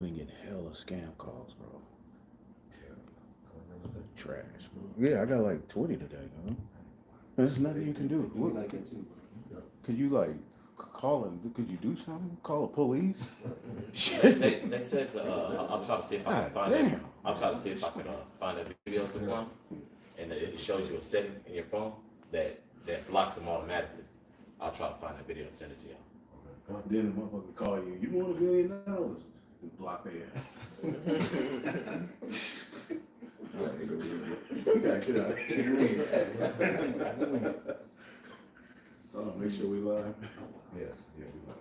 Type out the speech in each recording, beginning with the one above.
been getting hella scam calls, bro. Trash, bro. Yeah, I got like 20 today, man. There's nothing you can do. What could you like call it? Could you do something? Call the police? Shit. They says I'll try to see if I can God find that. damn. I'll try to see if I can find that videos of one, and it shows you a setting in your phone that blocks them automatically. I'll try to find that video and send it to you. Then the motherfucker call you. You want $1 billion? And block their ass. You gotta get out of here. Oh, make sure we live. Yeah, we live.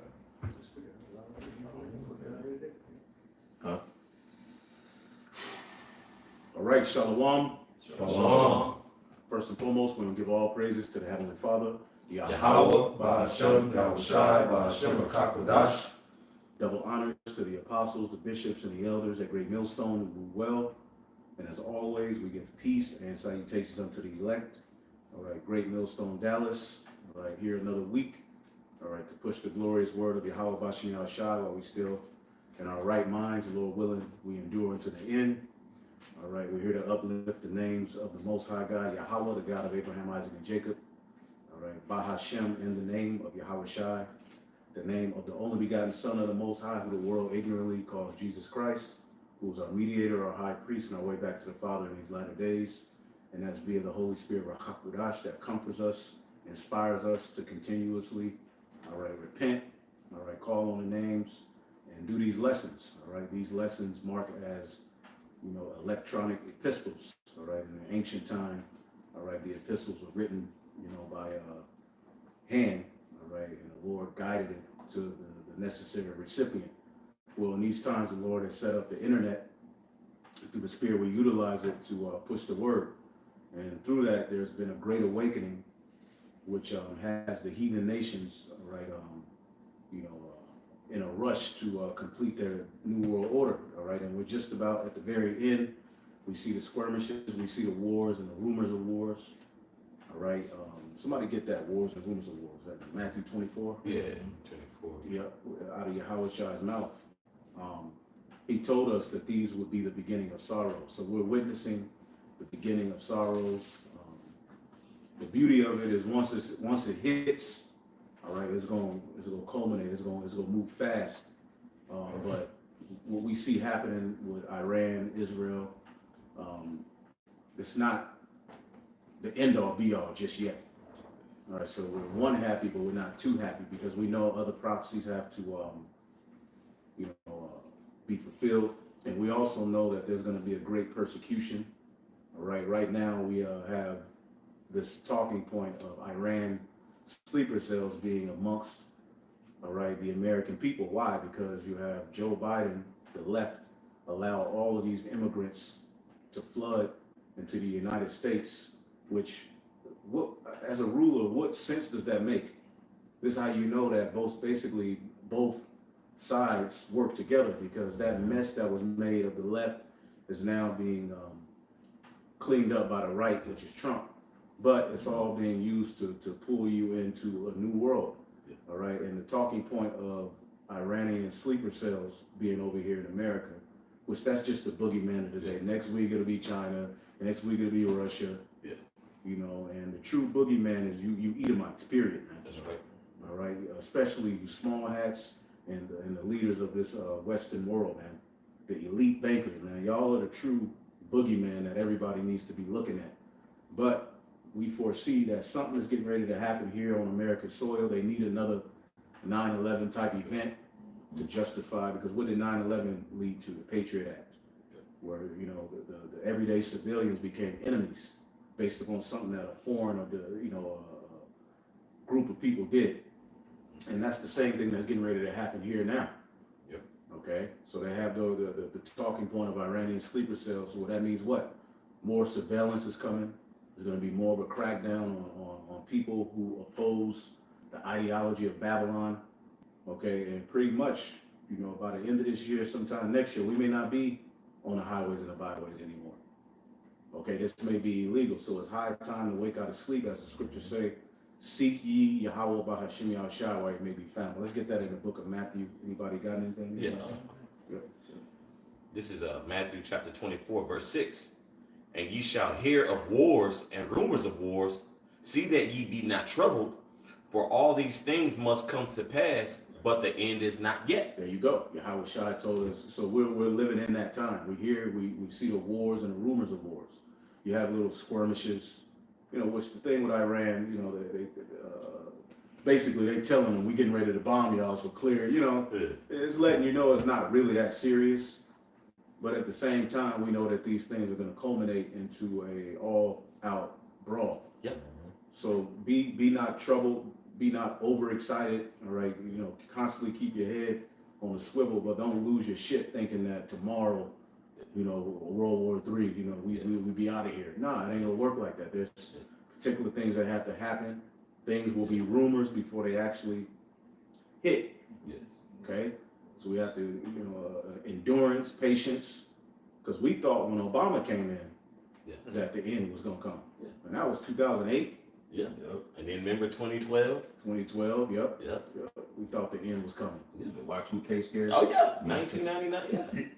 Huh? All right, Shalom. Shalom. First and foremost, we're going to give all praises to the Heavenly Father, Yahweh, Yahweh. Ba'ashem, Yahushai, Ba'ashem, Akakodash. Double honors to the apostles, the bishops, and the elders at Great Millstone who rule well. And as always, we give peace and salutations unto the elect. All right, Great Millstone, Dallas. All right, here another week. All right, to push the glorious word of Yahweh Bashim Yahushai while we still in our right minds, and Lord willing, we endure unto the end. All right, we're here to uplift the names of the Most High God, Yahweh, the God of Abraham, Isaac, and Jacob. All right, Bahashem, in the name of Yahweh Shai, the name of the only begotten Son of the Most High, who the world ignorantly calls Jesus Christ, who is our mediator, our high priest, and our way back to the Father in these latter days. And that's via the Holy Spirit, Rachakudash, that comforts us, inspires us to continuously, all right, repent, all right, call on the names, and do these lessons. All right, these lessons mark as, electronic epistles. All right, in the ancient time, all right, the epistles were written, by hand. All right, and the Lord guided it to the necessary recipient. Well, in these times, the Lord has set up the internet. Through the Spirit, we utilize it to push the word. And through that, there's been a great awakening, which has the heathen nations, right, in a rush to complete their New World Order, all right? And we're just about at the very end. We see the skirmishes, we see the wars and the rumors of wars, all right? Somebody get that, wars and rumors of wars. That Matthew 24? Yeah, 24. Yep, out of Yahweh Shai's mouth. He told us that these would be the beginning of sorrows. So we're witnessing the beginning of sorrows. The beauty of it is once it hits, all right, it's going to culminate. It's going to move fast. But what we see happening with Iran, Israel, it's not the end all be all just yet. All right, so we're happy, but we're not too happy because we know other prophecies have to, be fulfilled, and we also know that there's going to be a great persecution. All right, right now we have this talking point of Iran sleeper cells being amongst, all right, the American people. Why? Because you have Joe Biden, the left, allow all of these immigrants to flood into the United States, which, as a ruler, what sense does that make? This is how you know that both sides work together, because that mess that was made of the left is now being cleaned up by the right, which is Trump. But it's all being used to pull you into a new world, all right? And the talking point of Iranian sleeper cells being over here in America, which that's just the boogeyman of the day. Next week it'll be China, next week it'll be Russia, and the true boogeyman is you Edomites, period, man. That's right. All right, especially you small hats and the leaders of this Western world, man. The elite bankers, man. Y'all are the true boogeyman that everybody needs to be looking at. But we foresee that something is getting ready to happen here on American soil. They need another 9/11 type event to justify, because what did 9/11 lead to? The Patriot Act, where the everyday civilians became enemies based upon something that a foreign or group of people did. And that's the same thing that's getting ready to happen here now. Yep. Okay, so they have the talking point of Iranian sleeper cells. So that means what? More surveillance is coming. There's going to be more of a crackdown on people who oppose the ideology of Babylon. Okay, and pretty much, by the end of this year, sometime next year, we may not be on the highways and the byways anymore. Okay, this may be illegal, so it's high time to wake out of sleep, as the scriptures say. Seek ye Yahweh Bahashim Yahushai while it may be found. Let's get that in the book of Matthew. Anybody got anything? Yeah. Yep. This is Matthew chapter 24, verse 6. And ye shall hear of wars and rumors of wars. See that ye be not troubled, for all these things must come to pass, but the end is not yet. There you go. Yahweh Shai told us. So we're living in that time. We see the wars and the rumors of wars. You have little skirmishes, you know, which the thing with Iran, you know, basically they telling them we getting ready to bomb y'all, so clear, you know, it's letting you know it's not really that serious. But at the same time, we know that these things are going to culminate into a all-out brawl. Yep. So be not troubled, be not overexcited, all right? You know, constantly keep your head on the swivel, but don't lose your shit thinking that tomorrow, you know, World War III, you know, we be out of here. Nah, it ain't gonna work like that. There's particular things that have to happen. Things will be rumors before they actually hit. Yes. Okay? So we have to, you know, endurance, patience, because we thought when Obama came in that the end was gonna come. Yeah. And that was 2008. Yeah. Yep. And then remember 2012? 2012, yep. Yep. We thought the end was coming. The Y2K scare. Oh yeah, 1999.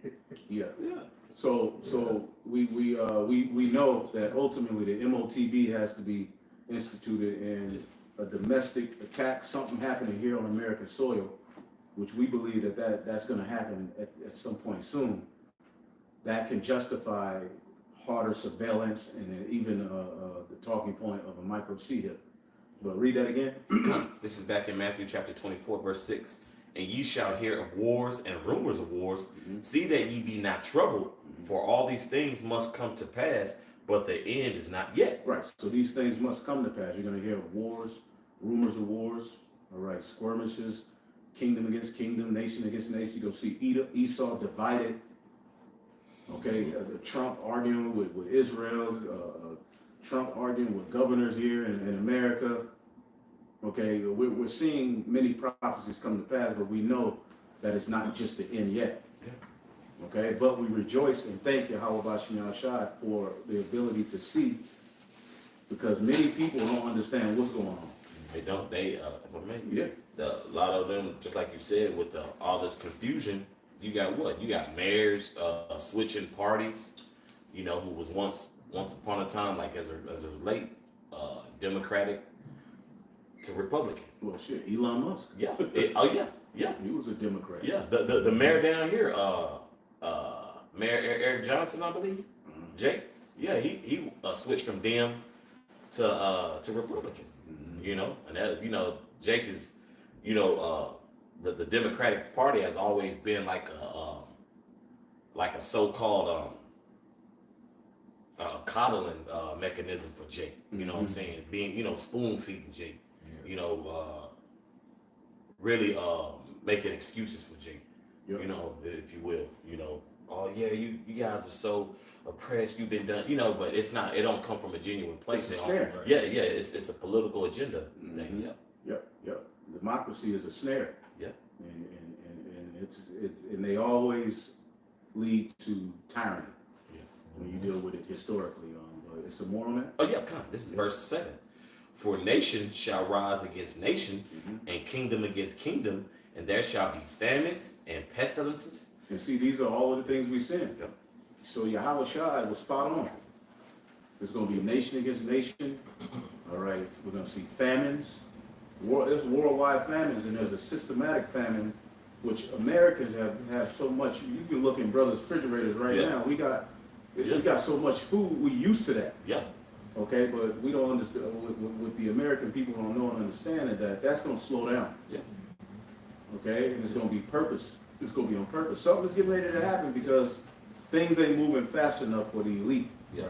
Yeah. Yeah. So we know that ultimately the MOTB has to be instituted and a domestic attack, something happening here on American soil, which we believe that's going to happen at some point soon. That can justify harder surveillance and then even the talking point of a micro C hip. But read that again. This is back in Matthew chapter 24, verse 6. And ye shall hear of wars and rumors of wars. Mm-hmm. See that ye be not troubled, for all these things must come to pass, but the end is not yet. Right. So these things must come to pass. You're going to hear of wars, rumors of wars, all right, skirmishes, kingdom against kingdom, nation against nation. You're going to see Esau divided. Okay, Trump arguing with Israel, Trump arguing with governors here in America. Okay, we're seeing many prophecies come to pass, but we know that it's not just the end yet. Okay, but we rejoice and thank Yahweh Bashim Shai for the ability to see, because many people don't understand what's going on. They don't. For me, Yeah. A lot of them, just like you said, with all this confusion, you got what? You got mayors switching parties. You know, who was once upon a time, like as a late Democratic to Republican. Well, shit, Elon Musk. Yeah. Yeah. He was a Democrat. Yeah. The mayor down here, Mayor Eric Johnson, I believe. Mm-hmm. Jake. Yeah, he switched from Dem to Republican. Mm-hmm. You know, and that, you know, Jake is, you know, the Democratic Party has always been like a so-called coddling mechanism for Jake. You know what I'm saying? Being, you know, spoon feeding Jake. You know, really making excuses for Jake. Yep. You know, if you will. You know, oh yeah, you guys are so oppressed. You've been done. You know, but it's not. It don't come from a genuine place. It's a snare. Yeah. It's a political agenda thing. Yep. Democracy is a snare. Yeah. And they always lead to tyranny. Yeah. When you deal with it historically. It's some more on that. Oh yeah, come on. This is verse 7. For nation shall rise against nation, and kingdom against kingdom, and there shall be famines and pestilences. And see, these are all of the things we sin. Yep. So Yahweh Shai was spot on. There's going to be nation against nation. All right, we're going to see famines. There's worldwide famines, and there's a systematic famine, which Americans have so much. You can look in brothers' refrigerators right now. We got so much food. We're used to that. Yeah. Okay, but we don't understand. With the American people don't know and understand that's going to slow down. Yeah. Okay, and it's going to be purpose. It's going to be on purpose. Something's getting ready to happen because things ain't moving fast enough for the elite. Yeah.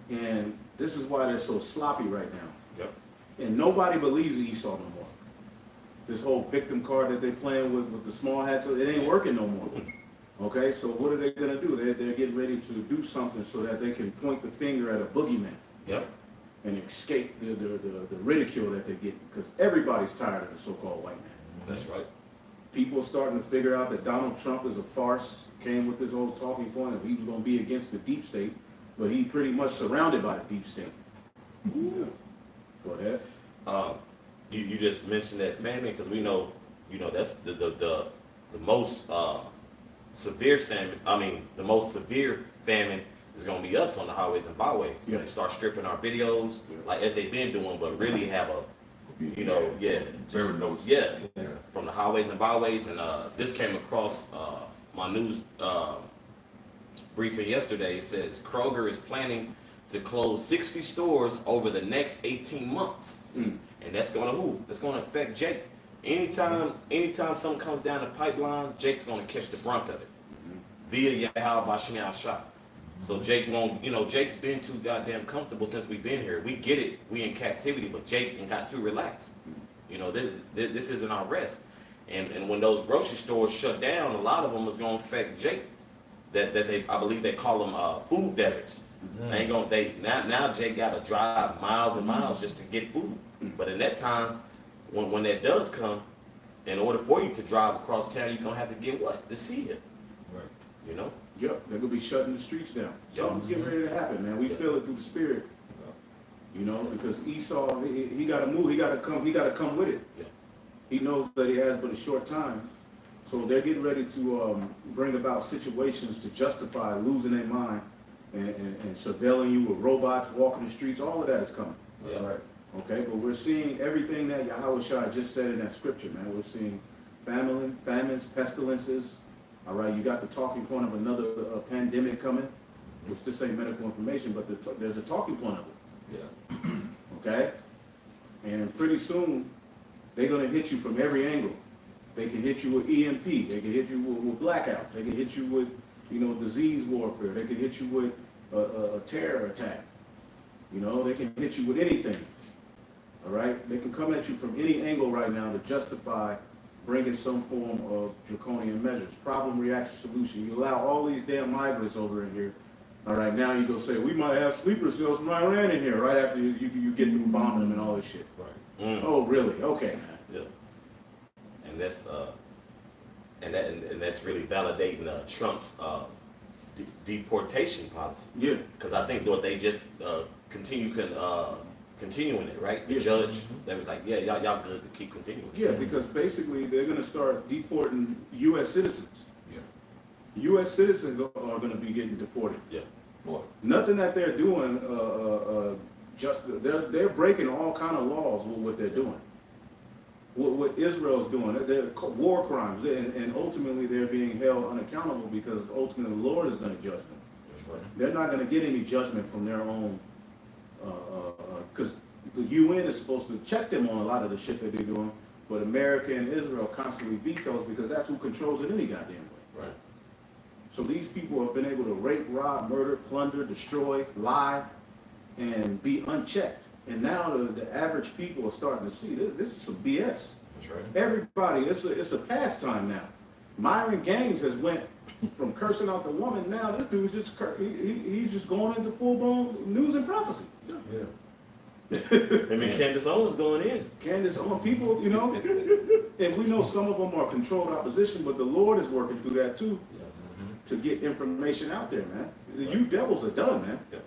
And this is why they're so sloppy right now. Yep. And nobody believes Esau no more. This whole victim card that they're playing with the small hats, it ain't working no more. Okay, so what are they going to do? They're getting ready to do something so that they can point the finger at a boogeyman. Yep. And escape the ridicule that they're getting, because everybody's tired of the so-called white man. That's right. People are starting to figure out that Donald Trump is a farce, came with this old talking point of he was going to be against the deep state, but he pretty much surrounded by the deep state. Ooh. Go ahead. You just mentioned that famine because we know, you know, that's the most severe famine, the most severe famine is going to be us on the highways and byways. Yeah. They start stripping our videos, like as they've been doing, but really have a, Very noticeable. yeah, from the highways and byways. And this came across my news briefing yesterday. It says Kroger is planning to close 60 stores over the next 18 months. Mm. And that's going to That's going to affect Jake. Anytime something comes down the pipeline, Jake's going to catch the brunt of it via Yahal Bashmi Shah. So Jake won't, Jake's been too goddamn comfortable since we've been here. We get it. We in captivity, but Jake ain't got too relaxed. This isn't our rest. And when those grocery stores shut down, a lot of them is going to affect Jake. I believe they call them food deserts. Now Jake got to drive miles and miles just to get food. But in that time, when that does come, in order for you to drive across town, you're gonna have to get what? The sea here. Right. Yep, they're gonna be shutting the streets down. Something's getting ready to happen, man. We feel it through the spirit. Because Esau, he gotta move, he gotta come with it. Yeah. He knows that he has but a short time. So they're getting ready to bring about situations to justify losing their mind and surveilling you with robots walking the streets. All of that is coming. Yeah. Right. Okay, but we're seeing everything that Yahweh Shai just said in that scripture, man. We're seeing famines, pestilences. All right, you got the talking point of another pandemic coming, which this ain't medical information, but there's a talking point of it. Yeah. Okay? And pretty soon, they're going to hit you from every angle. They can hit you with EMP. They can hit you with blackouts. They can hit you with, disease warfare. They can hit you with a terror attack. They can hit you with anything. All right? They can come at you from any angle right now to justify bringing some form of draconian measures. Problem, reaction, solution. You allow all these damn migrants over in here. All right, now you go say, we might have sleeper cells from Iran in here, right after you get through bombing them and all this shit. Right. Mm. Oh, really? Okay, man. Yeah. And that's really validating Trump's deportation policy. Yeah. Because I think what they just continuing it, right? The judge, they was like, yeah, y'all good to keep continuing. Yeah, because basically they're going to start deporting U.S. citizens. Yeah. U.S. citizens are going to be getting deported. Yeah. Boy. Nothing that they're doing, they're breaking all kind of laws with what they're doing. What Israel's doing, they're war crimes, and ultimately they're being held unaccountable because ultimately the Lord is going to judge them. That's right. They're not going to get any judgment from their own, because the UN is supposed to check them on a lot of the shit that they're doing, but America and Israel constantly vetoes because that's who controls it any goddamn way. Right. So these people have been able to rape, rob, murder, plunder, destroy, lie, and be unchecked. And now the average people are starting to see this is some BS. That's right. Everybody, it's a pastime now. Myron Gaines has went from cursing out the woman. Now this dude's just he's just going into full blown news and prophecy. Yeah. Candace Owens going in. Candace Owens, people, and we know some of them are controlled opposition, but the Lord is working through that too. Yeah. To get information out there, man. You devils are done, man. Yeah.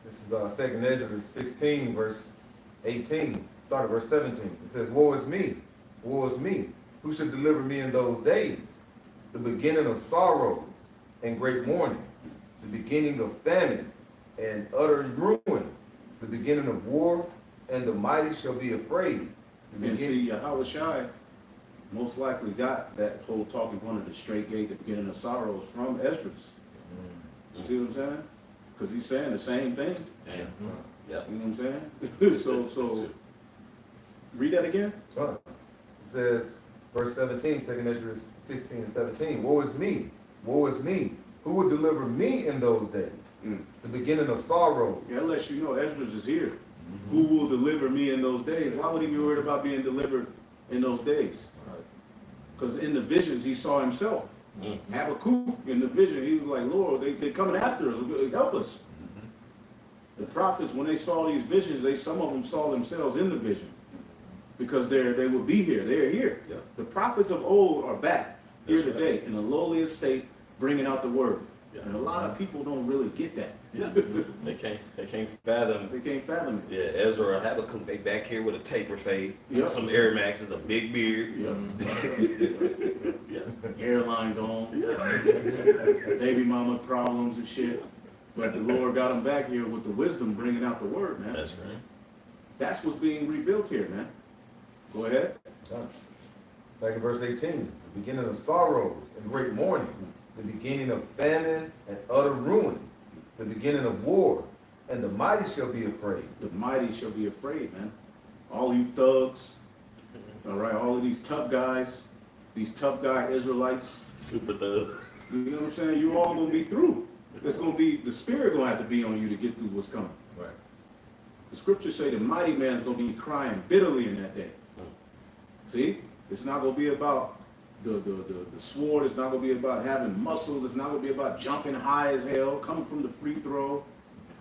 This is 2 Ezra 16, verse 18. Start at verse 17. It says, woe is me, who should deliver me in those days? The beginning of sorrows and great mourning, the beginning of famine and utter ruin, the beginning of war, and the mighty shall be afraid. And see, Yahweh Shai most likely got that whole talking point of the straight gate, the beginning of sorrows, from Esdras. You see what I'm saying? Because he's saying the same thing. Yeah. Yeah. You know what I'm saying? so read that again. It says, verse 17, 2 Ezra 16 and 17, woe is me, who will deliver me in those days? The beginning of sorrow. Yeah, that lets you know Esdras is here. Who will deliver me in those days? Why would he be worried about being delivered in those days? Because in the visions, he saw himself. Habakkuk, in the vision, he was like, Lord, they're coming after us. Help us. The prophets, when they saw these visions, some of them saw themselves in the vision. Because they would be here. They're here. Yeah. The prophets of old are back here That's today right. in the lowliest state, bringing out the word. Yeah. And a lot of people don't really get that. Yeah. They can't fathom. They can't fathom it. Yeah, Ezra or Habakkuk, they back here with a taper fade, Yep. some Air Maxes, a big beard. Yep. Yeah. Airlines on. Baby mama problems and shit. But the Lord got them back here with the wisdom, bringing out the word, man. That's right. That's what's being rebuilt here, man. Go ahead. Back in verse 18, the beginning of sorrows and great mourning, the beginning of famine and utter ruin, the beginning of war, and the mighty shall be afraid. The mighty shall be afraid, man. All you thugs, all right, all of these tough guys, these tough guy Israelites, Super thugs. you know what I'm saying? You all gonna be through. It's gonna be, the spirit gonna have to be on you to get through what's coming. Right. The scriptures say the mighty man's gonna be crying bitterly in that day. See? It's not gonna be about the sword. It's not gonna be about having muscles. It's not gonna be about jumping high as hell, coming from the free throw,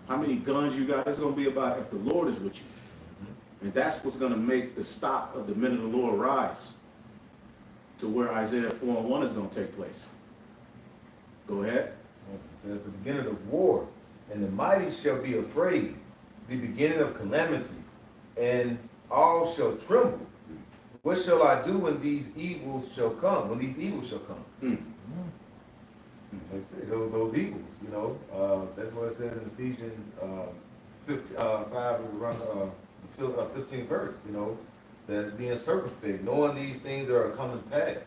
how many guns you got. It's gonna be about if the Lord is with you. And that's what's gonna make the stock of the men of the Lord rise to where Isaiah 4:1 is gonna take place. Go ahead. It says the beginning of war, and the mighty shall be afraid, the beginning of calamity, and all shall tremble. What shall I do when these evils shall come? When these evils shall come. They say those evils, you know. That's what it says in Ephesians 5, around the 15th verse, you know, that being circumspect, knowing these things that are coming to pass.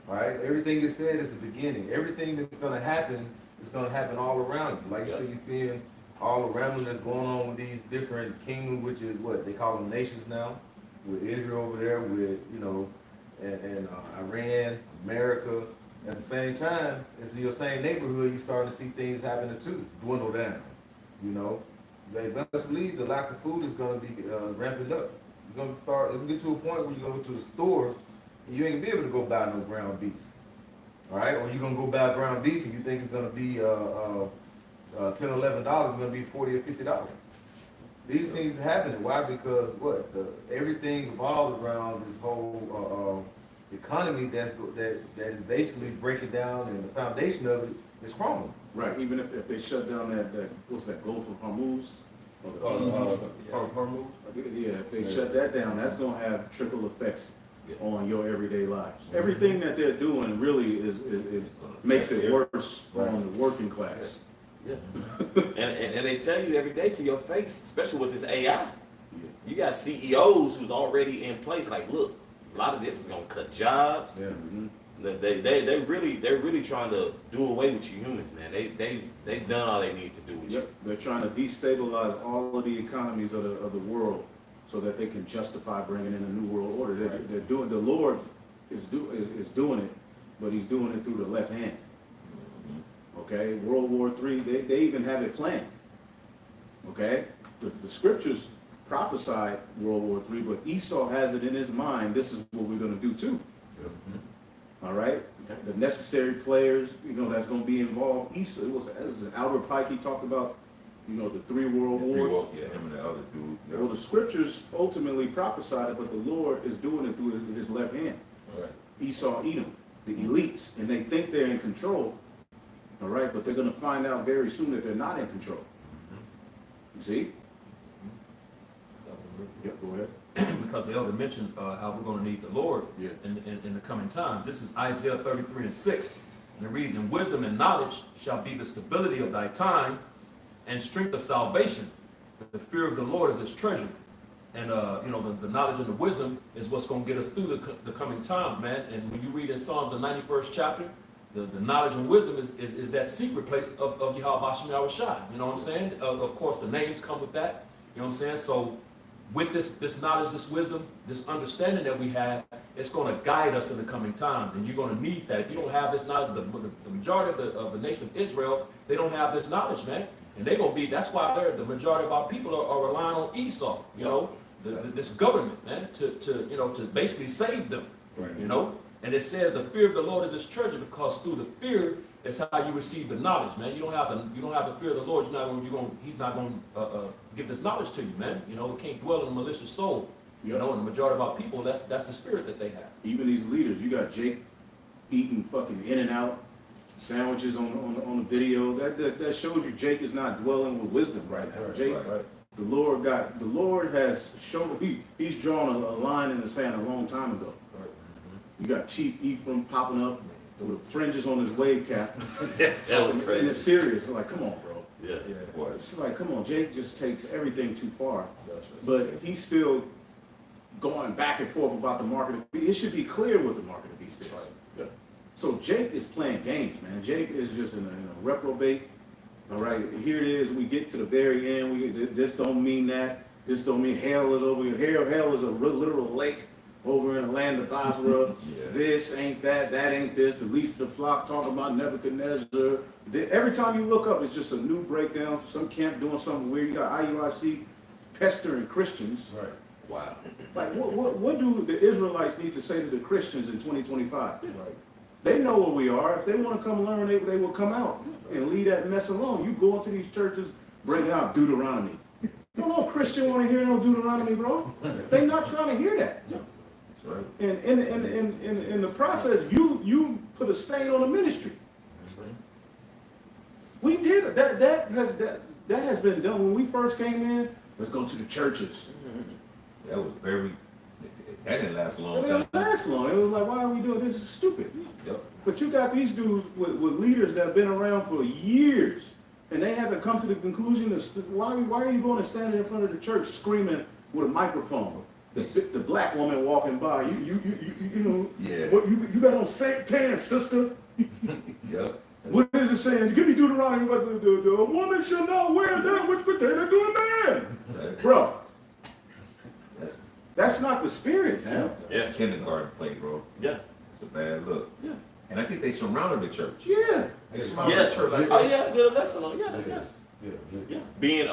All right, everything is said is the beginning. Everything that's going to happen is going to happen all around you. Like you said, you're seeing all around you that's going on with these different kingdoms, which is what they call them nations now. With Israel over there, with and Iran, America. At the same time, it's in your same neighborhood. You're starting to see things happening too, dwindle down. You know, they best believe the lack of food is going to be ramping up. You're going to start. It's going to get to a point where you go to the store and you ain't gonna be able to go buy no ground beef. All right, or you're gonna go buy ground beef and you think it's gonna be $10, $11. It's gonna be $40 or $50. These things are happening. Why? Because everything evolves around this whole economy that is basically breaking down, and the foundation of it is crumbling. Right. Even if they shut down that what's that, Gulf of Hormuz? Hormuz? Yeah, if they shut that down, that's gonna have trickle effects on your everyday lives. Everything that they're doing really is makes it worse on the working class. Yeah. and they tell you every day to your face, especially with this AI. You got CEOs who's already in place. Like, look, a lot of this is gonna cut jobs. Yeah. They're really trying to do away with you humans, man. They've done all they need to do with you. They're trying to destabilize all of the economies of the world so that they can justify bringing in a new world order. They're doing, the Lord is doing it, but He's doing it through the left hand. Okay, World War III, they even have it planned. Okay, the scriptures prophesied World War III, but Esau has it in his mind. This is what we're going to do too. All right, the necessary players, that's going to be involved. Esau, it was Albert Pike. He talked about, the three world wars. Yeah, him and the other dude. Yeah. Well, the scriptures ultimately prophesied it, but the Lord is doing it through his left hand. All right. Esau, Edom, the elites, and they think they're in control. All right, but they're going to find out very soon that they're not in control. You see? Yep, go ahead. Because the elder mentioned how we're going to need the Lord in the coming time. This is Isaiah 33:6. And the reason, wisdom and knowledge shall be the stability of thy time and strength of salvation. The fear of the Lord is its treasure. And, the knowledge and the wisdom is what's going to get us through the coming times, man. And when you read in Psalms, the 91st chapter, the knowledge and wisdom is that secret place of Yahweh Hashem Yahushua. You know what I'm saying? Of course, the names come with that. You know what I'm saying? So with this knowledge, this wisdom, this understanding that we have, it's going to guide us in the coming times. And you're going to need that. If you don't have this knowledge, the majority of the nation of Israel, they don't have this knowledge, man. And they're going to be, that's why the majority of our people are relying on Esau, this government, man, to basically save them, And it says the fear of the Lord is his treasure, because through the fear is how you receive the knowledge, man. You don't have the fear of the Lord. He's not going to give this knowledge to you, man. It can't dwell in a malicious soul. And the majority of our people, that's the spirit that they have. Even these leaders, you got Jake eating fucking In-N-Out, sandwiches on the video. That shows you Jake is not dwelling with wisdom right now. Jake, the Lord has shown he's drawn a line in the sand a long time ago. You got Chief Ephraim popping up with fringes on his wave cap. That was crazy. And it's serious. Like, come on, bro. Yeah. It's like, come on, Jake just takes everything too far. But he's still going back and forth about the mark of the beast. It should be clear what the mark of the beast is. Yeah. So Jake is playing games, man. Jake is just in a reprobate. All right, here it is. We get to the very end. This don't mean that. This don't mean hell is over here. Hell is a literal lake over in the land of Basra. This ain't that. That ain't this. The least of the flock talking about Nebuchadnezzar. Every time you look up, it's just a new breakdown. Some camp doing something weird. You got IUIC pestering Christians. Right. Wow. Like, what do the Israelites need to say to the Christians in 2025? Right. They know where we are. If they want to come learn, they will come out and leave that mess alone. You go into these churches, bringing out Deuteronomy. No Christian want to hear no Deuteronomy, bro. They not trying to hear that. That's right. And in the process, you put a stain on the ministry. That's right. We did it. That has been done when we first came in. Let's go to the churches. That was very. That didn't last a long It time. didn't last long. It was like, why are we doing this? Is stupid. Yep. But you got these dudes with leaders that have been around for years, and they haven't come to the conclusion of why are you going to stand in front of the church screaming with a microphone? The black woman walking by, you know, Yeah. what you got on St. pants, sister. Yep. What is it saying? Give me Deuteronomy, but the woman shall not wear that which pertaineth to a man. Bro, that's not the spirit, man. That's kindergarten play, bro. Yeah. It's a bad look. Yeah. And I think they surrounded the church. Yeah. They surrounded the church like Oh yeah, did a lesson on Yeah. being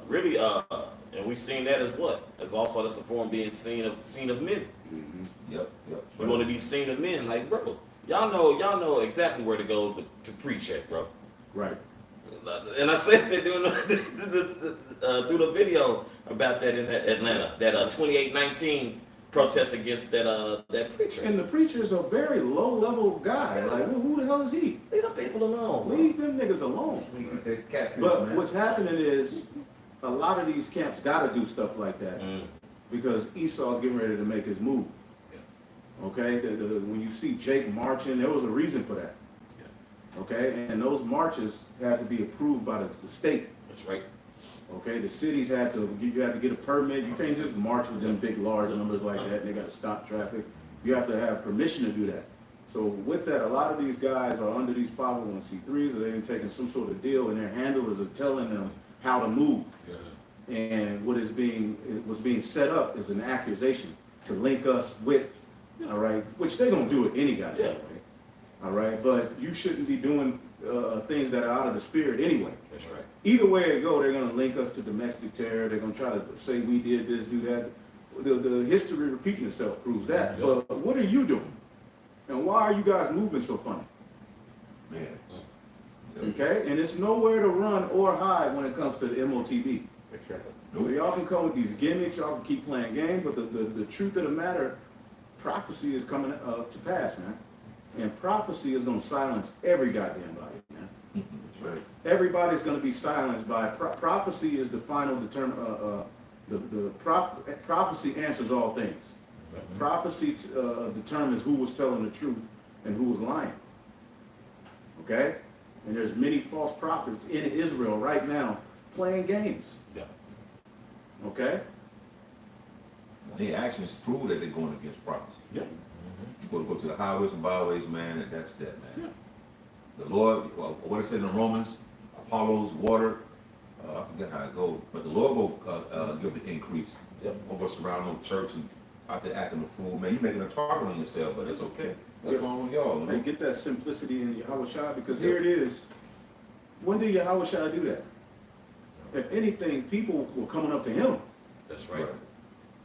really and we've seen that as what? As also that's a form of being seen of men. Mm-hmm. Yep. We want to be seen of men, like bro. Y'all know exactly where to go to preach at, bro. Right. And I said that through the video about that in Atlanta, that 2819 protest against that preacher. And the preacher's a very low-level guy. Like, who the hell is he? Leave them people alone. Leave them niggas alone. But what's happening is a lot of these camps got to do stuff like that because Esau's getting ready to make his move. Okay, when you see Jake marching, there was a reason for that. Okay, and those marches had to be approved by the state. That's right. Okay, the cities had to get a permit. You can't just march with them big, large numbers like that, and they got to stop traffic. You have to have permission to do that. So with that, a lot of these guys are under these 501c3s, or they've taking some sort of deal, and their handlers are telling them how to move. Yeah. And was being set up is an accusation to link us with, all right, which they're gonna do it any goddamn way. All right, but you shouldn't be doing things that are out of the spirit anyway. That's right. Either way it go, they're going to link us to domestic terror. They're going to try to say we did this, do that. The history repeating itself proves that. Yeah. But what are you doing? And why are you guys moving so funny? Man. Okay? And it's nowhere to run or hide when it comes to the MOTB. Exactly. So y'all can come with these gimmicks, y'all can keep playing games, but the truth of the matter, prophecy is coming to pass, man. And prophecy is going to silence every goddamn body, man. That's right. Everybody's going to be silenced by prophecy. Is the final prophecy answers all things. Prophecy determines who was telling the truth and who was lying. Okay, and there's many false prophets in Israel right now playing games. Yeah. Okay. Their actions prove that they're going against prophecy. Yeah. You go to the highways and byways, man, and that's that, man. Yeah. The Lord, what it said in Romans, Apollo's water, I forget how it goes, but the Lord will give the increase. Yep. Over surrounding the church and out there acting a fool, man. You making a target on yourself, but it's okay. That's wrong with y'all. They get that simplicity in Yahushua because here it is. When did Yahushua do that? If anything, people were coming up to him. That's right.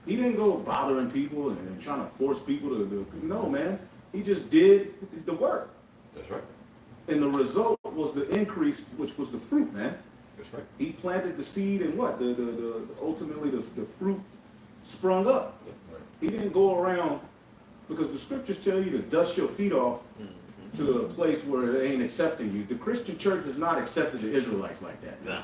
He didn't go bothering people and trying to force people to do. No, man. He just did the work. That's right. And the result was the increase, which was the fruit, man. That's right. He planted the seed and what? Ultimately the fruit sprung up. Yeah, right. He didn't go around, because the scriptures tell you to dust your feet off to a place where it ain't accepting you. The Christian church is not accepting the Israelites like that. Nah.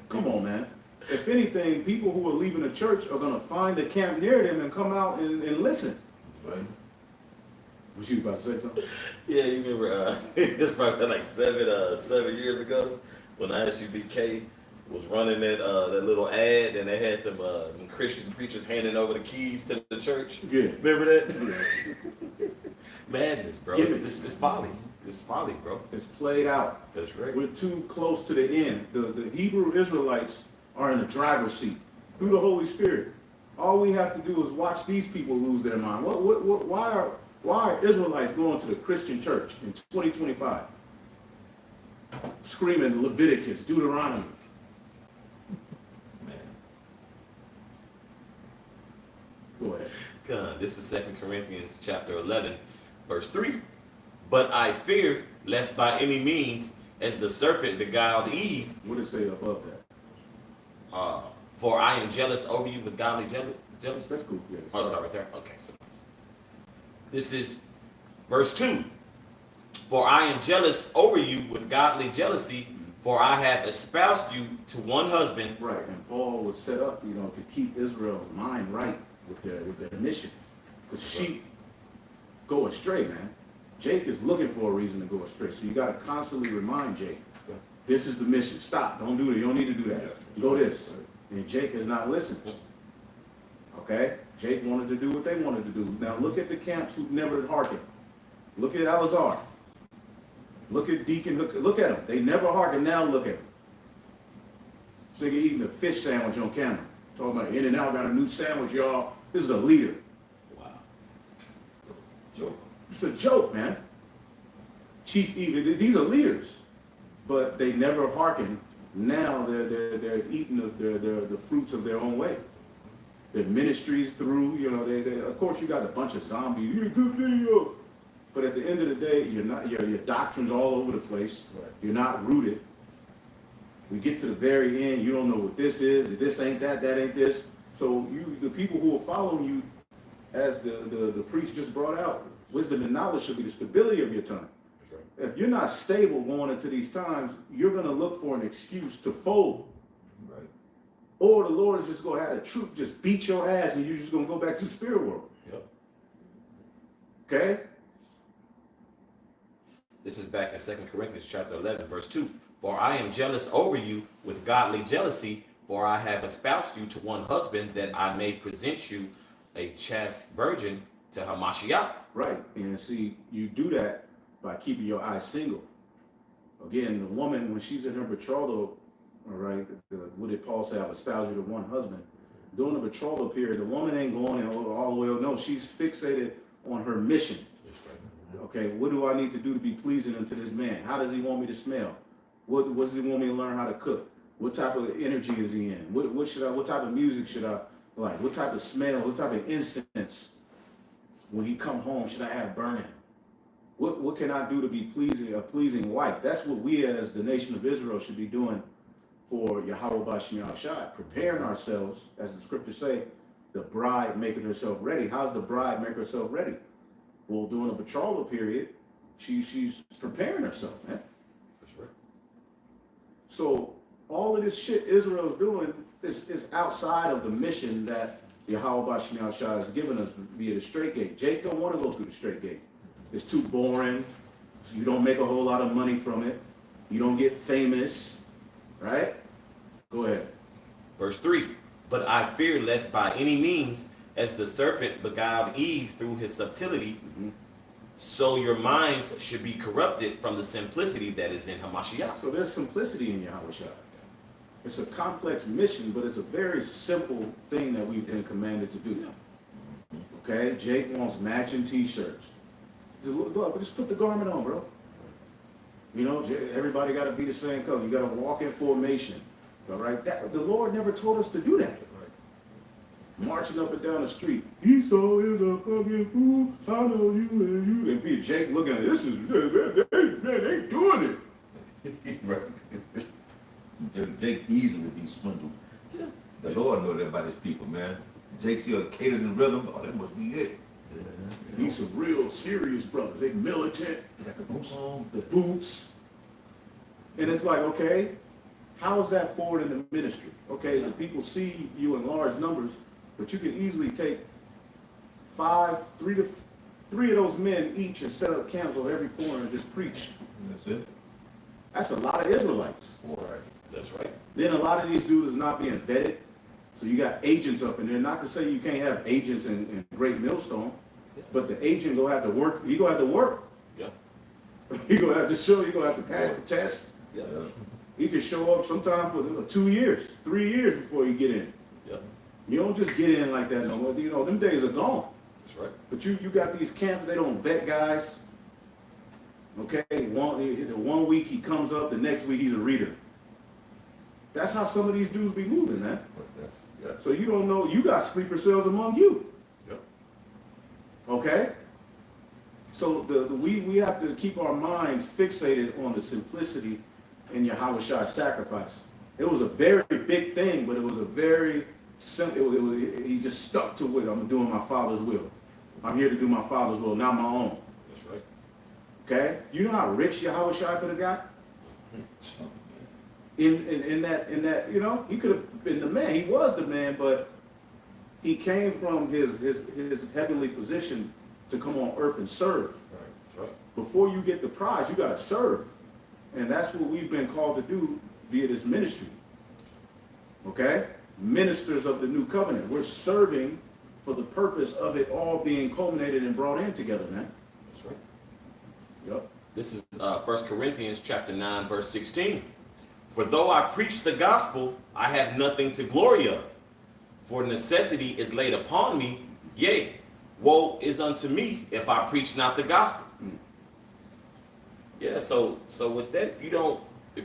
Come on, man. If anything, people who are leaving the church are going to find a camp near them and come out and listen. That's right. Was you about to say something? Yeah, you remember, it was probably like 7 years ago when ISUBK was running that little ad, and they had them Christian preachers handing over the keys to the church. Yeah. Remember that? Yeah. Madness, bro. It's folly. It's folly, bro. It's played out. That's right. We're too close to the end. The Hebrew Israelites are in the driver's seat through the Holy Spirit. All we have to do is watch these people lose their mind. Why are Israelites going to the Christian church in 2025? Screaming Leviticus, Deuteronomy. Man. Go ahead. This is 2 Corinthians chapter 11, verse 3. But I fear lest by any means, as the serpent beguiled Eve, What does it say above that? for I am jealous over you with godly jealousy. That's cool. Yeah, Oh, start right there. Okay, so this is verse 2. For I am jealous over you with godly jealousy, for I have espoused you to one husband. Right, and Paul was set up, to keep Israel's mind right with their mission. Because sheep go astray, man. Jake is looking for a reason to go astray. So you got to constantly remind Jake, this is the mission. Stop. Don't do it. You don't need to do that. Go this. And Jake has not listened. Okay? Jake wanted to do what they wanted to do. Now look at the camps who never hearkened. Look at Eleazar. Look at Deacon. Look at them. They never hearkened. Now look at them. Nigga eating a fish sandwich on camera. Talking about In-N-Out got a new sandwich, y'all. This is a leader. Wow. Joke. It's a joke, man. Chief even these are leaders, but they never hearken. Now they're eating the fruits of their own way. Their ministries through, they of course you got a bunch of zombies. You're a good video, but at the end of the day, you're not. Your doctrine's all over the place. Right. You're not rooted. We get to the very end, you don't know what this is. This ain't that. That ain't this. So the people who are following you, as the priest just brought out, wisdom and knowledge should be the stability of your tongue. If you're not stable going into these times, you're going to look for an excuse to fold. Right. Or the Lord is just going to have the truth just beat your ass and you're just going to go back to the spirit world. Yep. Okay? This is back in 2 Corinthians chapter 11, verse 2. For I am jealous over you with godly jealousy, for I have espoused you to one husband, that I may present you a chaste virgin to Hamashiach. Right. And see, you do that by keeping your eyes single. Again, the woman, when she's in her betrothal, all right, what did Paul say? I've espoused you to one husband. During the betrothal period, the woman ain't going all the way. No, she's fixated on her mission. Okay, what do I need to do to be pleasing unto this man? How does he want me to smell? What does he want me to learn how to cook? What type of energy is he in? What type of music should I like? What type of smell? What type of incense when he come home should I have burning? What can I do to be a pleasing wife? That's what we as the nation of Israel should be doing for Yahweh Bashim Shai, preparing ourselves, as the scriptures say, the bride making herself ready. How's the bride make herself ready? Well, during a betrothal period, she's preparing herself, man. That's right. So all of this shit Israel's doing is outside of the mission that Yahweh Bashim Shai has given us via the straight gate. Jake don't want to go through the straight gate. It's too boring. So you don't make a whole lot of money from it. You don't get famous, right? Go ahead. Verse 3. But I fear lest by any means, as the serpent beguiled Eve through his subtlety, so your minds should be corrupted from the simplicity that is in Hamashiach. So there's simplicity in Yahweh Shai. It's a complex mission, but it's a very simple thing that we've been commanded to do. Okay? Jake wants matching t-shirts. Just put the garment on, bro. Everybody got to be the same color. You got to walk in formation. All right? The Lord never told us to do that. Marching up and down the street. Esau is a fucking fool. I know you and you. And Peter, Jake looking at it. This is, they doing it. Right. Jake easily be swindled. Yeah. The Lord knows that about his people, man. Jake see caters and rhythm. Oh, that must be it. These some real serious brothers. They militant. They got the boots on. The boots. And it's like, okay, how is that forward in the ministry? Okay, the people see you in large numbers, but you can easily take three of those men each and set up camps on every corner and just preach. That's it. That's a lot of Israelites. All right. That's right. Then a lot of these dudes is not being vetted. So you got agents up in there. Not to say you can't have agents in Great Millstone, but the agent gonna have to work. He gonna have to work. Yeah. He gonna have to show. He gonna have to pass the test. Yeah. He can show up sometime for 2 years, 3 years before you get in. Yeah. You don't just get in like that no more. You know, them days are gone. That's right. But you got these camps, they don't vet guys. Okay, the 1 week he comes up, the next week he's a reader. That's how some of these dudes be moving, man. Yeah. So you don't know, you got sleeper cells among you. Yep. Okay? So we have to keep our minds fixated on the simplicity in Yahweh's sacrifice. It was a very big thing, but it was a very simple, he just stuck to it. I'm doing my Father's will. I'm here to do my Father's will, not my own. That's right. Okay? You know how rich Yahweh could have got? In that, you know, he could have been the man. He was the man, but he came from his heavenly position to come on earth and serve. Right. That's right. Before you get the prize, you got to serve. And that's what we've been called to do via this ministry. Okay? Ministers of the new covenant. We're serving for the purpose of it all being culminated and brought in together, man. That's right. Yep. This is 1 Corinthians chapter 9, verse 16. For though I preach the gospel, I have nothing to glory of. For necessity is laid upon me, yea, woe is unto me if I preach not the gospel. Yeah, so with that, if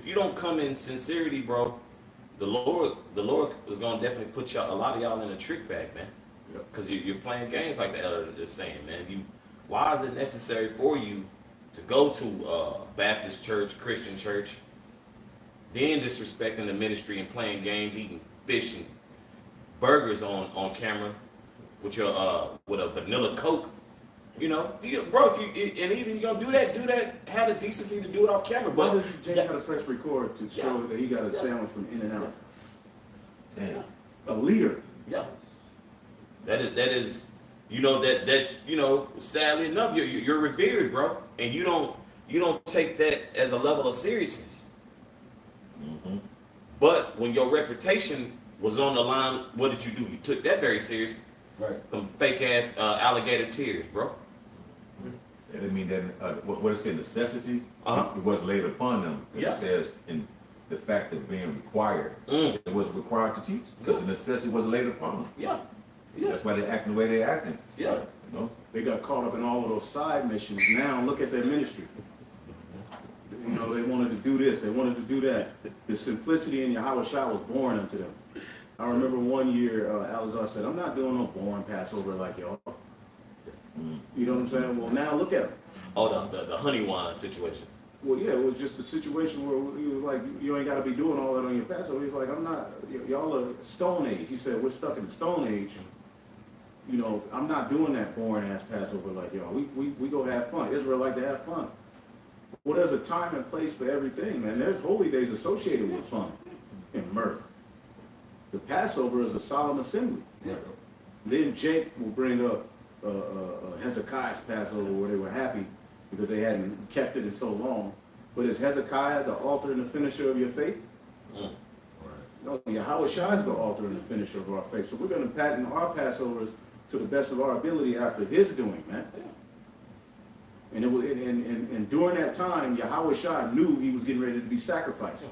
you don't come in sincerity, bro, the Lord is gonna definitely put a lot of y'all in a trick bag, man. Because you're playing games like the elder is saying, man. Why is it necessary for you to go to a Baptist church, Christian church, then disrespecting the ministry and playing games, eating fish and burgers on camera with a vanilla Coke? You know, and even you're gonna do that, have the decency to do it off camera. Why But does James got to press record to show that he got a sandwich from In and Out? Damn. A leader. yeah, that is, sadly enough, you're revered, bro, and you don't take that as a level of seriousness. Mm-hmm. But when your reputation was on the line, what did you do? You took that very serious. Right. Them fake ass alligator tears, bro. That didn't mean that, what it said, necessity, Uh-huh. it was laid upon them. Yeah. It says in the fact of being required, Mm. it wasn't required to teach because the necessity was laid upon them. Yeah. Yeah. That's why they're acting the way they're acting. Yeah. You know? They got caught up in all of those side missions. Now look at their ministry. You know, they wanted to do this, they wanted to do that. The simplicity in Yahweh was born unto them. I remember one year, Alazar said, I'm not doing no boring Passover like y'all. You know what I'm saying? Well, now look at him. Oh, the honey wine situation. Well, yeah, it was just a situation where he was like, you ain't got to be doing all that on your Passover. He's like, I'm not, y'all are Stone Age. He said, we're stuck in the Stone Age. You know, I'm not doing that boring ass Passover like y'all. We go have fun. Israel like to have fun. Well, there's a time and place for everything, man. There's holy days associated with fun and mirth. The Passover is a solemn assembly. Yeah. Then Jake will bring up Hezekiah's Passover where they were happy because they hadn't kept it in so long. But is Hezekiah the author and the finisher of your faith? Mm. No, Yahweh Shai is the author and the finisher of our faith. So we're going to pattern our Passovers to the best of our ability after his doing, man. And it was, and during that time, Yahweh Shai knew he was getting ready to be sacrificed.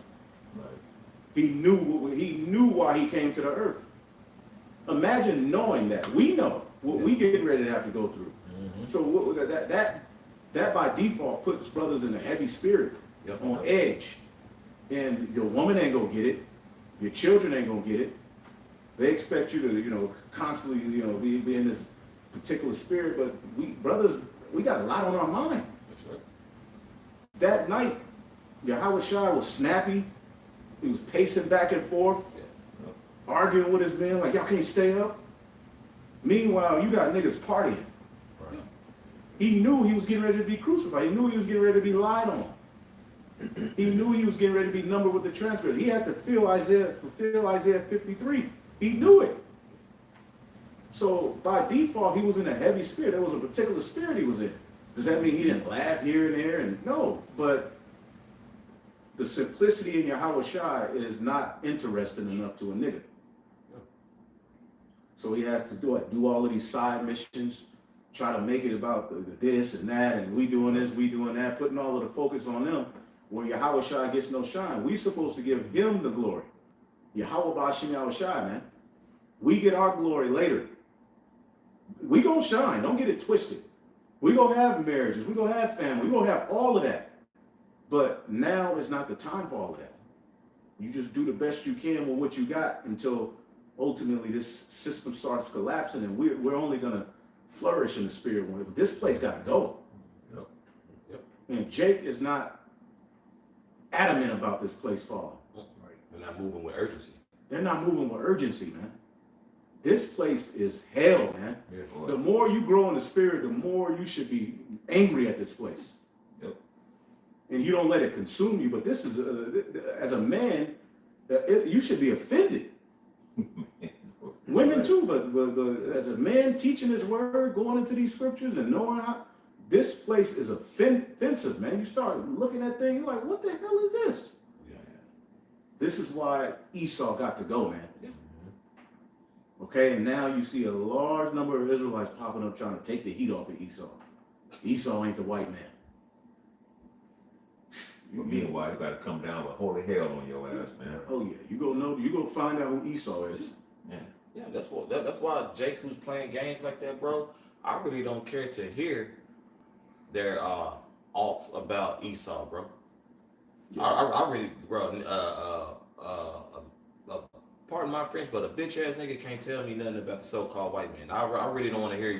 Right. He knew why he came to the earth. Imagine knowing that. We know what we getting ready to have to go through. Mm-hmm. So that by default puts brothers in a heavy spirit, Yep. on edge. And your woman ain't gonna get it. Your children ain't gonna get it. They expect you to, constantly, be in this particular spirit. But we got a lot on our mind. That's right. That night, Yahweh Shai was snappy. He was pacing back and forth, arguing with his men like, y'all can't stay up. Meanwhile, you got niggas partying. Right. He knew he was getting ready to be crucified. He knew he was getting ready to be lied on. He knew he was getting ready to be numbered with the transgressors. He had to fulfill Isaiah 53. He knew it. So by default, he was in a heavy spirit. There was a particular spirit he was in. Does that mean he didn't laugh here and there? And no, but the simplicity in Yahweh Shai is not interesting enough to a nigga. So he has to do all of these side missions, try to make it about the this and that, and we doing this, we doing that, putting all of the focus on them, where Yahweh Shai gets no shine. We supposed to give him the glory. Yahweh Bashim Yahweh Shai, man. We get our glory later. We gonna shine, don't get it twisted. We gonna have marriages, we gonna have family, we gonna have all of that. But now is not the time for all of that. You just do the best you can with what you got until ultimately this system starts collapsing, and we're only gonna flourish in the spirit world. But this place gotta go. Yep. Yep. And Jake is not adamant about this place falling. Right. They're not moving with urgency. They're not moving with urgency, man. This place is hell, man. Yeah, The more you grow in the spirit, the more you should be angry at this place. Yep. And you don't let it consume you. But this is, as a man, you should be offended. Women too, but as a man teaching his word, going into these scriptures and knowing how, this place is offensive, man. You start looking at things, you're like, what the hell is this? Yeah. This is why Esau got to go, man. Yeah. Okay, and now you see a large number of Israelites popping up trying to take the heat off of Esau. Esau ain't the white man. But meanwhile, you gotta come down with holy hell on your ass, man. Oh yeah, you gonna find out who Esau is. Yeah. Yeah, that's why Jake, who's playing games like that, bro, I really don't care to hear their alts about Esau, bro. Yeah. I really, bro, pardon my French, but a bitch ass nigga can't tell me nothing about the so-called white man. I really don't want to hear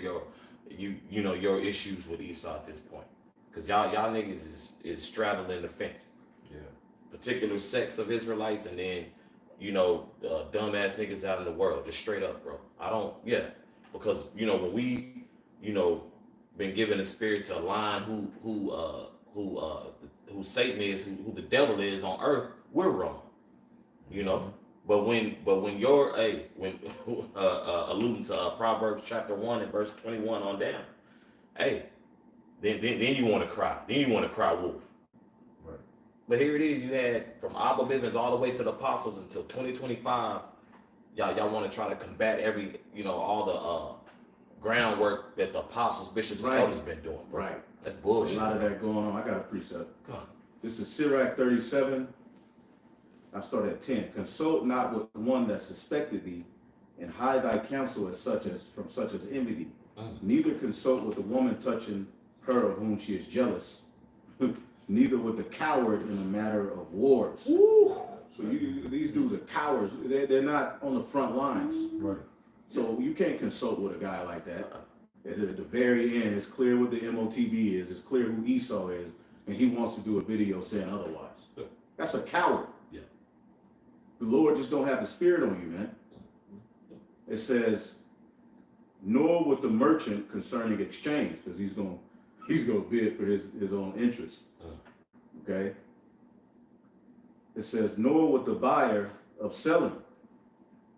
your issues with Esau at this point, because y'all niggas is straddling the fence. Yeah. Particular sects of Israelites, and then dumbass niggas out in the world, just straight up, bro. Because when we been given a spirit to align who Satan is, who the devil is on earth, we're wrong, But when you're alluding to Proverbs chapter 1 and verse 21 on down, then you want to cry. Then you want to cry wolf. Right. But here it is. You had from Abba Bivens all the way to the apostles until 2025. Y'all want to try to combat all the groundwork that the apostles, bishops, and elders been doing. Bro. Right. That's bullshit. A lot of that going on. I got a precept. Come on. This is Sirach 37. I start at 10. Consult not with one that suspected thee, and hide thy counsel from such as envy thee. Neither consult with the woman touching her of whom she is jealous. Neither with the coward in a matter of wars. Ooh. So these dudes are cowards. They're not on the front lines. Right. So you can't consult with a guy like that. At the very end, it's clear what the MOTB is. It's clear who Esau is, and he wants to do a video saying otherwise. That's a coward. Yeah. The Lord just don't have the spirit on you, man. It says, nor with the merchant concerning exchange, because he's gonna bid for his own interest. Okay. It says, nor with the buyer of selling,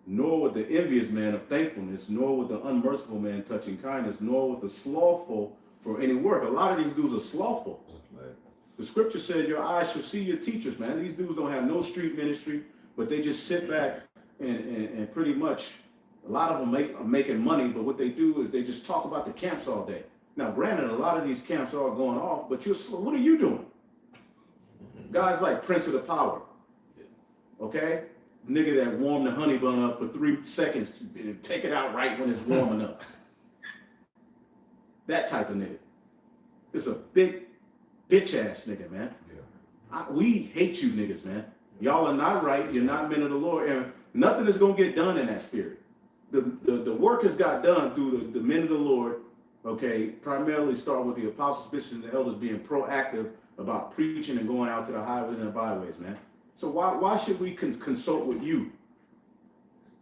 nor with the envious man of thankfulness, nor with the unmerciful man touching kindness, nor with the slothful for any work. A lot of these dudes are slothful. Right. The scripture says your eyes shall see your teachers, man. These dudes don't have no street ministry, but they just sit back and pretty much, a lot of them are making money, but what they do is they just talk about the camps all day. Now, granted, a lot of these camps are going off, but what are you doing? Guys like Prince of the Power, okay? Nigga that warmed the honey bun up for 3 seconds and take it out right when it's warm enough. That type of nigga. It's a big bitch ass nigga, man. Yeah. We hate you niggas, man. Y'all are not right. You're not men of the Lord, and nothing is gonna get done in that spirit. The work has got done through the men of the Lord. Okay, primarily start with the apostles, bishops, and the elders being proactive about preaching and going out to the highways and the byways, man. So why should we consult with you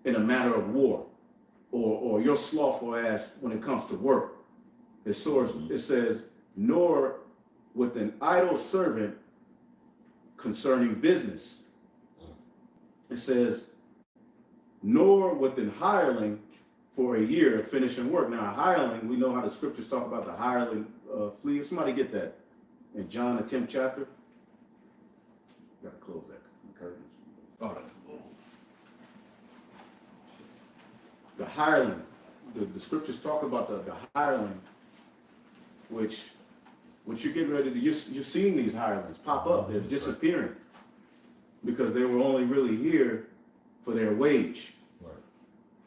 in a matter of war, or your slothful ass when it comes to work? It source, it says, nor with an idle servant concerning business. It says, nor with an hireling for a year finishing work. Now, a hireling, we know how the scriptures talk about the hireling flee. Somebody get that in John, the 10th chapter. Gotta close that curtains. Oh, the hireling. The scriptures talk about the hireling, which you're getting ready to, you're seeing these hirelings pop up. They're disappearing because they were only really here for their wage. Right.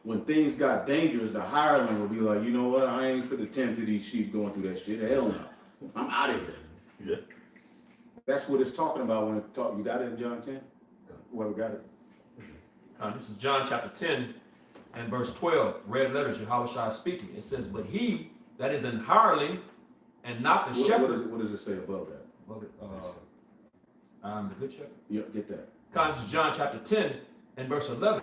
When things got dangerous, the hireling will be like, you know what, I ain't for the 10 to these sheep going through that shit. Hell no. I'm out of here. Yeah. That's what it's talking about when it talk. You got it in John 10? Whoever got it. This is John chapter 10 and verse 12, red letters, Yahushua speaking. It says, but he that is an hireling and not the shepherd. What does it say above that? I'm the good shepherd. Yeah, get that. This is John chapter 10 and verse 11.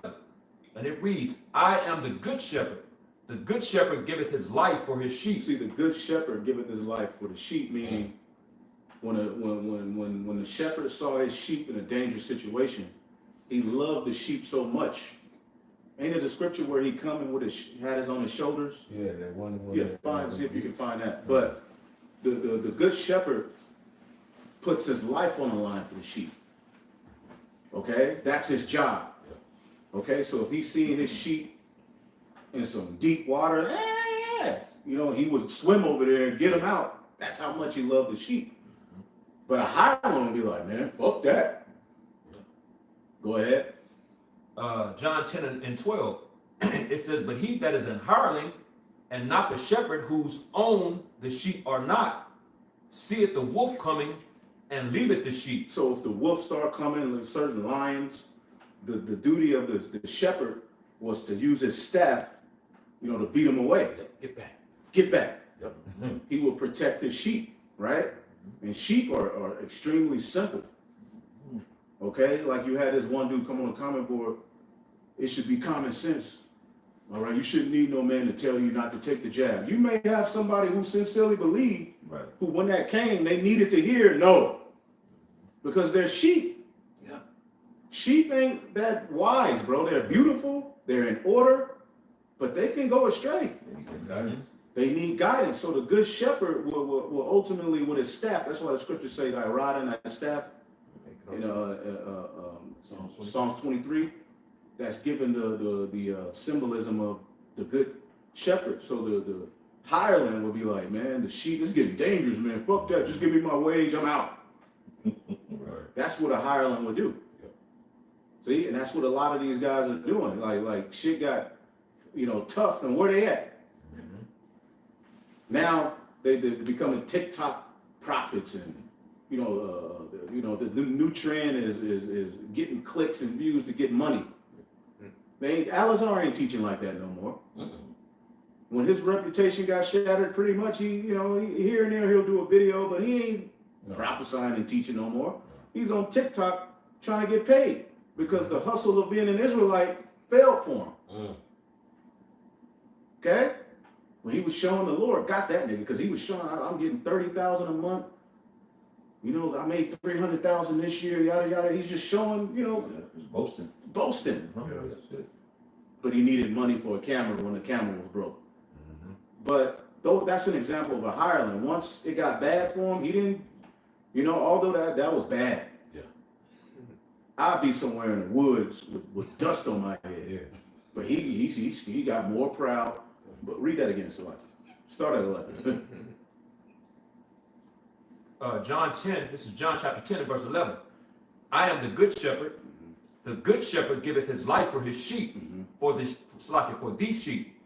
And it reads, I am the good shepherd. The good shepherd giveth his life for his sheep. See, the good shepherd giveth his life for the sheep, meaning when the shepherd saw his sheep in a dangerous situation, he loved the sheep so much. Ain't it the scripture where he come and had his on his shoulders? Yeah, that one. Yeah, see if you can find that. But the good shepherd puts his life on the line for the sheep. Okay, that's his job. Okay, so if he's seeing his sheep in some deep water, you know, he would swim over there and get them out. That's how much he loved the sheep. But a hireling would be like, man, fuck that. Go ahead. John 10 and 12, it says, but he that is an hireling and not the shepherd whose own the sheep are not, seeth the wolf coming and leaveth the sheep. So if the wolves start coming, like certain lions, the duty of the shepherd was to use his staff, you know, to beat them away. Get back. Get back. Yep. He will protect his sheep, right? And sheep are extremely simple. Okay, like you had this one dude come on the comment board. It should be common sense. All right, you shouldn't need no man to tell you not to take the jab. You may have somebody who sincerely believed, Right. who when that came, they needed to hear no, because they're sheep. Yeah. Sheep ain't that wise, bro. They're beautiful, they're in order, but they can go astray. They need guidance. So the good shepherd will ultimately, with his staff, that's why the scriptures say, thy rod and thy staff, in Psalms 23, that's given the symbolism of the good shepherd. So the hireling will be like, man, the sheep is getting dangerous, man. Fuck that. Just give me my wage. I'm out. Right. That's what a hireling would do. See, and that's what a lot of these guys are doing. Like shit got, you know, tough, and where they at? Now they're becoming TikTok prophets, and you know, the new trend is getting clicks and views to get money. Alizar ain't teaching like that no more. When his reputation got shattered, pretty much he here and there he'll do a video, but he ain't prophesying and teaching no more. He's on TikTok trying to get paid because the hustle of being an Israelite failed for him. Okay? When he was showing, the Lord got that nigga because he was showing, I'm getting $30,000 a month. You know, I made $300,000 this year, yada yada. He's just showing, you know, boasting. But he needed money for a camera when the camera was broke. But though that's an example of a hireling. Once it got bad for him, he didn't, you know, although that was bad. Yeah. I'd be somewhere in the woods with dust on my head. Yeah. But he got more proud. But read that again, so start at 11. John 10, this is John chapter 10 and verse 11. I am the good shepherd. The good shepherd giveth his life for his sheep, for these sheep.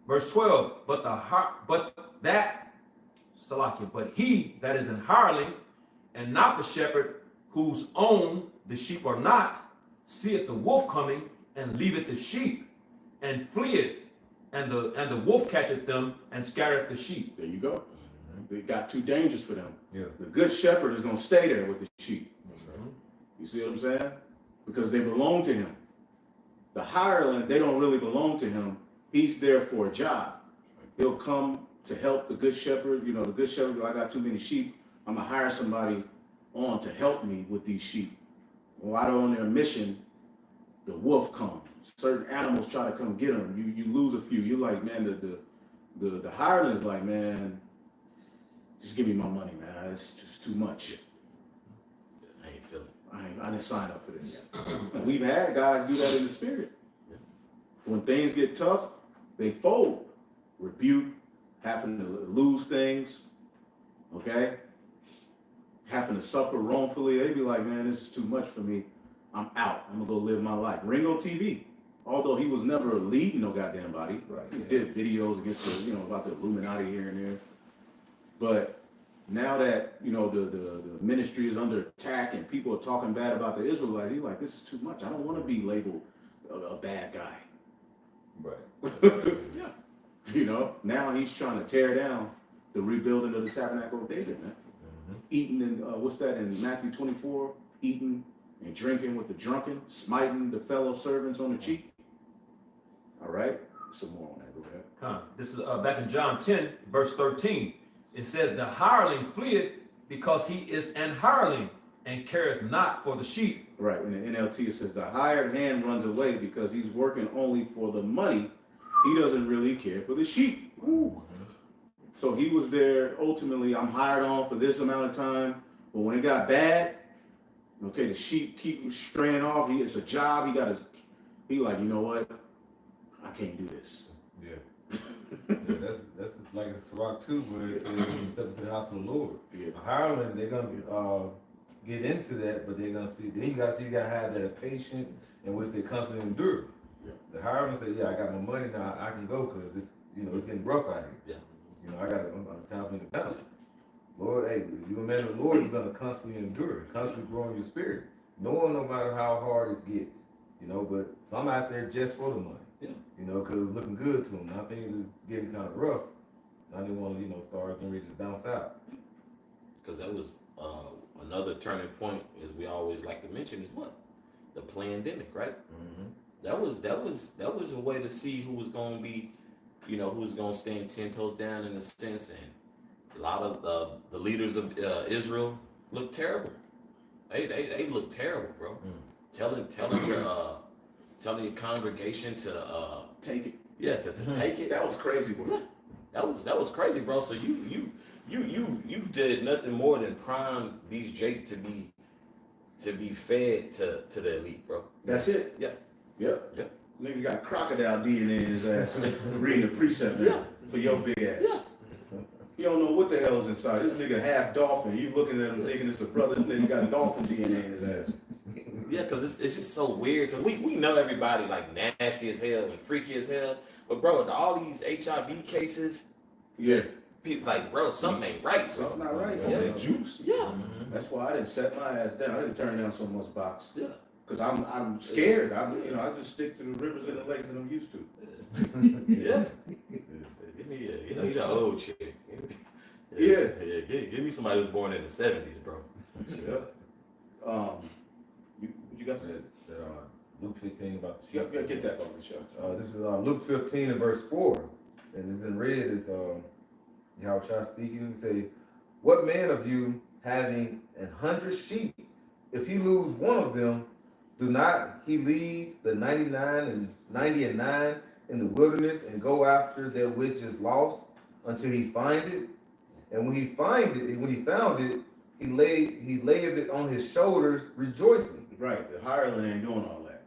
Verse 12, but he that is an hireling and not the shepherd, whose own the sheep are not, seeth the wolf coming and leaveth the sheep and fleeth, and the wolf catcheth them and scattereth the sheep. There you go. It got too dangerous for them. Yeah. The good shepherd is going to stay there with the sheep. You see what I'm saying? Because they belong to him. The hireling, they don't really belong to him. He's there for a job. He'll come to help the good shepherd. You know, the good shepherd, I got too many sheep. I'm gonna hire somebody on to help me with these sheep. While they're on their mission, the wolf comes. Certain animals try to come get them. You lose a few. You're like, man, the hireling's like, man, just give me my money, man. It's just too much. I ain't feeling it. I didn't sign up for this. And we've had guys do that in the spirit. When things get tough, they fold. Rebuke, having to lose things, okay? Having to suffer wrongfully. They be like, man, this is too much for me. I'm out. I'm gonna go live my life. Ringo TV, although he was never leading no goddamn body. Right. He did videos against the, about the Illuminati here and there. But now that, the ministry is under attack and people are talking bad about the Israelites, he's like, this is too much. I don't want to be labeled a bad guy. Right. Yeah. Now he's trying to tear down the rebuilding of the tabernacle of David, man. Eating in, what's that in Matthew 24? Eating and drinking with the drunken, smiting the fellow servants on the cheek. All right, some more on that. Go ahead. This is back in John 10, verse 13. It says, the hireling fleeth because he is an hireling and careth not for the sheep. Right, in the NLT it says, the hired hand runs away because he's working only for the money. He doesn't really care for the sheep. Ooh. So he was there, ultimately, I'm hired on for this amount of time, but when it got bad, okay, the sheep keep straying off, it's a job, he like, you know what, I can't do this. Yeah. That's like it's Rock 2 where it says you step into the house of the Lord. Yeah. A hireling, they're gonna get into that, but they're gonna see, then you gotta have that patience in which they constantly endure. Yeah. The hireling say, yeah, I got my money now, I can go because this, it's getting rough out here. Yeah. It's time for me to bounce. Lord, hey, you a man of the Lord, you're gonna constantly endure, constantly grow in your spirit. No matter how hard it gets, but some out there just for the money. Yeah. Because it's looking good to them. Now things are getting kind of rough. Now they want to, start getting ready to bounce out. Because that was another turning point, as we always like to mention, is what? The pandemic, right? Mm-hmm. That was a way to see who was going to be, who was going to stand 10 toes down in a sense, and a lot of the leaders of Israel looked terrible. They look terrible, bro. Mm. Telling your congregation to Take it. Yeah, to take it. That was crazy, bro. That was crazy, bro. So you did nothing more than prime these Jake to be fed to the elite, bro. That's it. Yeah. Yep. Yeah. Nigga got crocodile DNA in his ass reading the precept, man, for your big ass. Yeah. You don't know what the hell is inside. This nigga half dolphin. You looking at him thinking it's a brother. This nigga got dolphin DNA in his ass. Yeah, because it's just so weird. Because we know everybody like nasty as hell and freaky as hell. But, bro, all these HIV cases, Yeah. people like, bro, something ain't right, bro. Something not right. Yeah. That juice. Yeah. Mm-hmm. That's why I didn't set my ass down. I didn't turn down so much box. Yeah. Because I'm scared. I just stick to the rivers and the lakes that I'm used to. Yeah. Give me you're the old chick. Yeah. Give me somebody who's born in the 70s, bro. Yeah. You got that? Luke 15 about the sheep. Yep, yeah, get that on the show. This is Luke 15 and verse 4. And it's in red is Yahushua speaking. He say, what man of you having 100 sheep, if he lose one of them, do not he leave the 90 and 9 in the wilderness and go after that which is lost until he find it? And when he found it, he laid it on his shoulders, rejoicing. Right, the hireling ain't doing all that.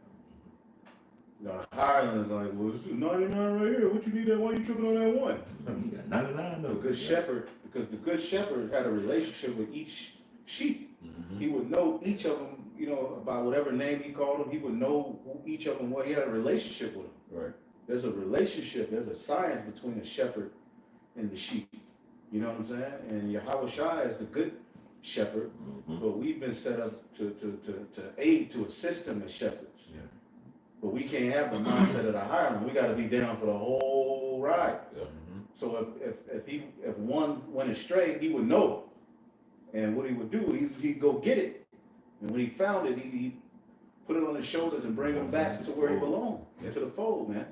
The hireling is like, well, this is 99 right here. What you need that one? You tripping on that one? You got 99 The though. good shepherd, because the good shepherd had a relationship with each sheep. Mm-hmm. He would know each of them, by whatever name he called them. He would know who each of them was. He had a relationship with them. Right. There's a relationship. There's a science between the shepherd and the sheep. You know what I'm saying? And Yahweh Shai is the good shepherd, but we've been set up to aid, to assist him as shepherds. Yeah. But we can't have the mindset of the hireling. We got to be down for the whole ride. Yeah. Mm-hmm. So if one went astray, he would know. And what he would do, he'd go get it. And when he found it, he put it on his shoulders and bring him back to where he belonged, to the fold, man.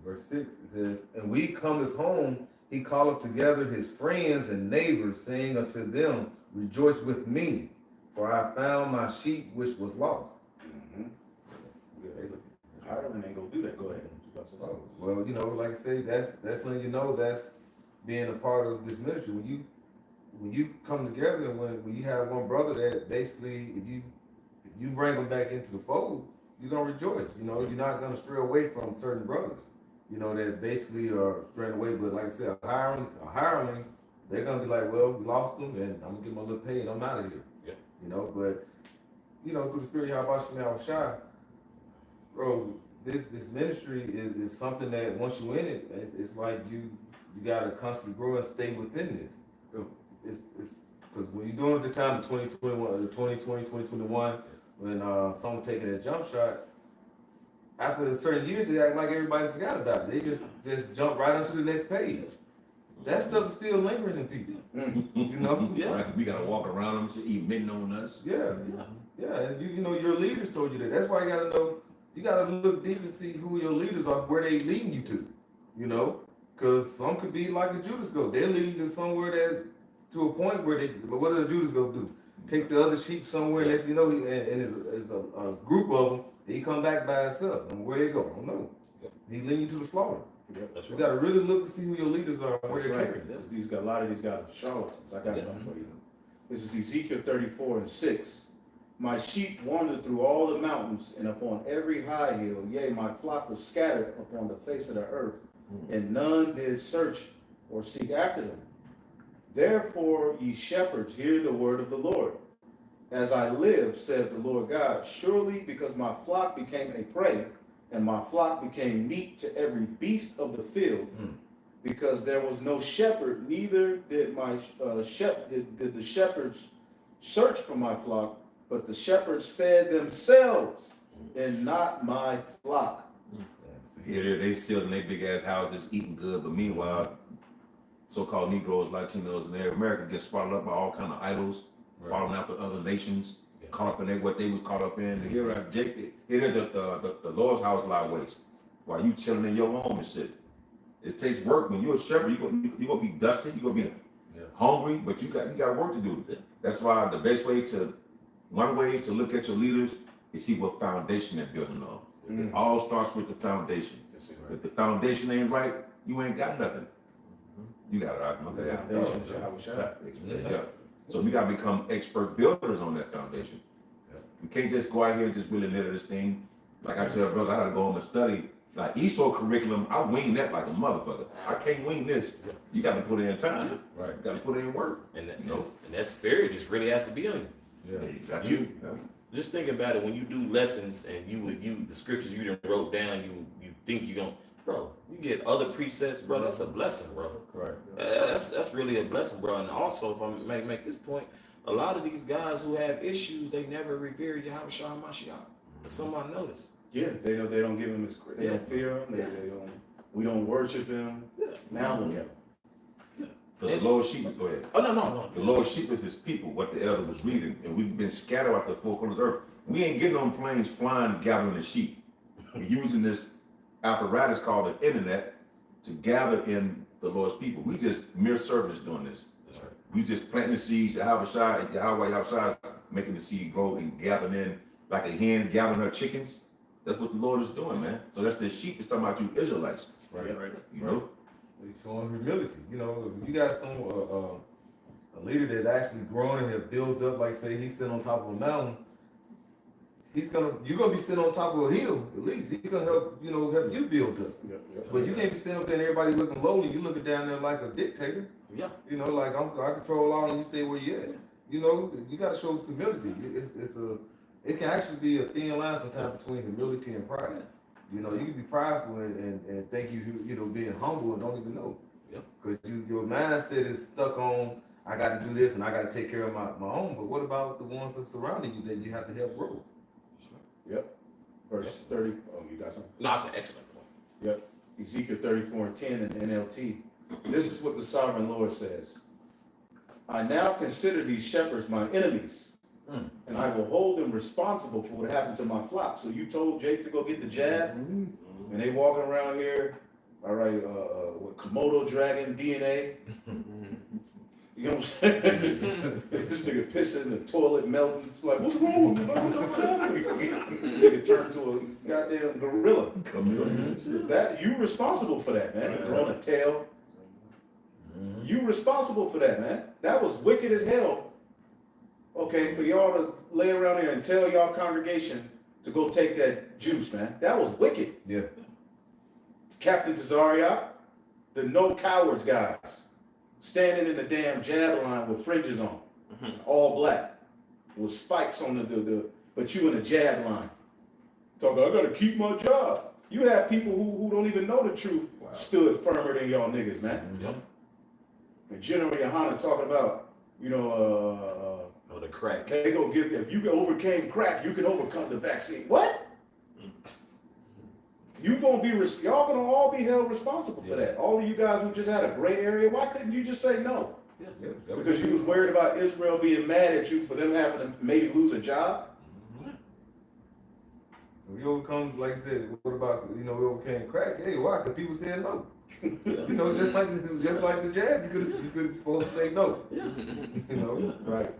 verse 6, it says, and we cometh home, he calleth together his friends and neighbors, saying unto them, rejoice with me, for I found my sheep which was lost. Mm-hmm. Yeah, they look. Ireland ain't gonna do that. Go ahead. Oh, well, you know, like I say, that's when you know that's being a part of this ministry. When you come together and when you have one brother that basically, if you bring them back into the fold, you're gonna rejoice. You know, you're not gonna stray away from certain brothers. You know, that basically are straying away. But like I said, a hireling, they're gonna be like, well, we lost them, and I'm gonna get my little pay, and I'm out of here. Yeah. You know, but you know, through the spirit of Yahweh Shai, bro, this ministry is something that once you in it, it's like you gotta constantly grow and stay within this. It's because when you're doing the time of 2021, the 2020, 2021, when someone taking a jump shot, after a certain years, they act like everybody forgot about it. They just jump right onto the next page. That stuff is still lingering in people. You know? Yeah. Like, we gotta walk around them to emitting on us. Yeah. And you know, your leaders told you that. That's why you gotta know, you gotta look deep and see who your leaders are, where they leading you to. You know? Because some could be like a Judas goat. They're leading to somewhere that, to a point where what does a Judas goat do? Take the other sheep somewhere, and you know, and it's a group of them, he come back by himself. And where they go, I don't know. He leading you to the slaughter. Yep, that's You right. got to really look to see who your leaders are and where That's they're right. carrying. A lot of these guys are charlatans. I got something for you. This is Ezekiel 34:6. My sheep wandered through all the mountains and upon every high hill. Yea, my flock was scattered upon the face of the earth, and none did search or seek after them. Therefore, ye shepherds, hear the word of the Lord. As I live, said the Lord God, surely because my flock became a prey, and my flock became meat to every beast of the field, because there was no shepherd, neither did did the shepherds search for my flock, but the shepherds fed themselves, and not my flock. Here they still in their big ass houses eating good, but meanwhile, so-called Negroes, Latinos, and every American get swallowed up by all kind of idols, following after other nations, caught up in what they was caught up in. And here at Jake, here the Lord's house lie waste while you chilling in your home and shit. It takes work. When you're a shepherd, you're gonna be dusty, you're gonna be hungry, but you got work to do. That's why the best way one way to look at your leaders is see what foundation they're building on. It all starts with the foundation. If the foundation ain't right, you ain't got nothing. You got it right. Yeah. So we got to become expert builders on that foundation. We can't just go out here and just willy-nilly this thing. Like I tell brother, I had to go home and study. Like ESO curriculum, I wing that like a motherfucker. I can't wing this. You got to put in time. Right. You got to put in work. And that spirit just really has to be on you. Yeah, Just think about it when you do lessons and the scriptures you done wrote down, you think you're gonna, bro, you get other precepts, bro, that's a blessing, bro. Right. That's really a blessing, bro. And also, if I may make this point, a lot of these guys who have issues, they never revere Yahweh Shah Mashiach. That's something I noticed. Yeah, they don't give him his credit. They don't fear him. We don't worship him. Now look at him. The Lord sheep, go ahead. Oh, no. The Lord sheep is his people, what the elder was reading, and we've been scattered out the four corners of the earth. We ain't getting on planes flying, gathering the sheep. We're using this apparatus called the internet to gather in the Lord's people. We just mere servants doing this. That's right. We just planting the seeds, Yahweh outside, making the seed grow and gathering in like a hen gathering her chickens. That's what the Lord is doing, man. So that's the sheep is talking about you Israelites. Right. You know? He's showing humility. You know, if you got a leader that's actually growing and have built up, like say he's sitting on top of a mountain, you're gonna be sitting on top of a hill, at least. He's gonna help you build up. But you can't be sitting up there and everybody looking lowly, you looking down there like a dictator. Yeah. You know, like I control all and you stay where you at. You know, you gotta show humility. It can actually be a thin line sometimes between humility and pride. You know, you can be prideful and think being humble and don't even know. Yep. Because your mindset is stuck on, I got to do this and I got to take care of my own. But what about the ones that surrounding you that you have to help grow? Yep. Verse 30. Oh, you got something? No, it's an excellent point. Yep. Ezekiel 34:10 in the NLT. This is what the sovereign Lord says. I now consider these shepherds my enemies. And I will hold them responsible for what happened to my flock. So you told Jake to go get the jab, and they walking around here all right, with Komodo dragon DNA. You know what I'm saying? This nigga pissing in the toilet, melting. It's like, what's wrong with me? Nigga turns to a goddamn gorilla. That you responsible for that, man. Growing a tail. You responsible for that, man. That was wicked as hell. Okay, for y'all to lay around here and tell y'all congregation to go take that juice, man. That was wicked. Yeah. Captain Tazariak, the no cowards guys, standing in the damn jab line with fringes on, all black, with spikes on but you in the jab line. Talking, I gotta keep my job. You have people who don't even know the truth stood firmer than y'all niggas, man. Yep. And General Yohana talking about, you know, the crack. they go give, if you overcame crack, you can overcome the vaccine. What? Y'all gonna all be held responsible for that. All of you guys who just had a gray area, why couldn't you just say no? Because you was worried about Israel being mad at you for them having to maybe lose a job? We overcome, like I said, what about, we overcame crack? Hey, why? Because people said no. Just like the jab, you could supposed to say no. Right.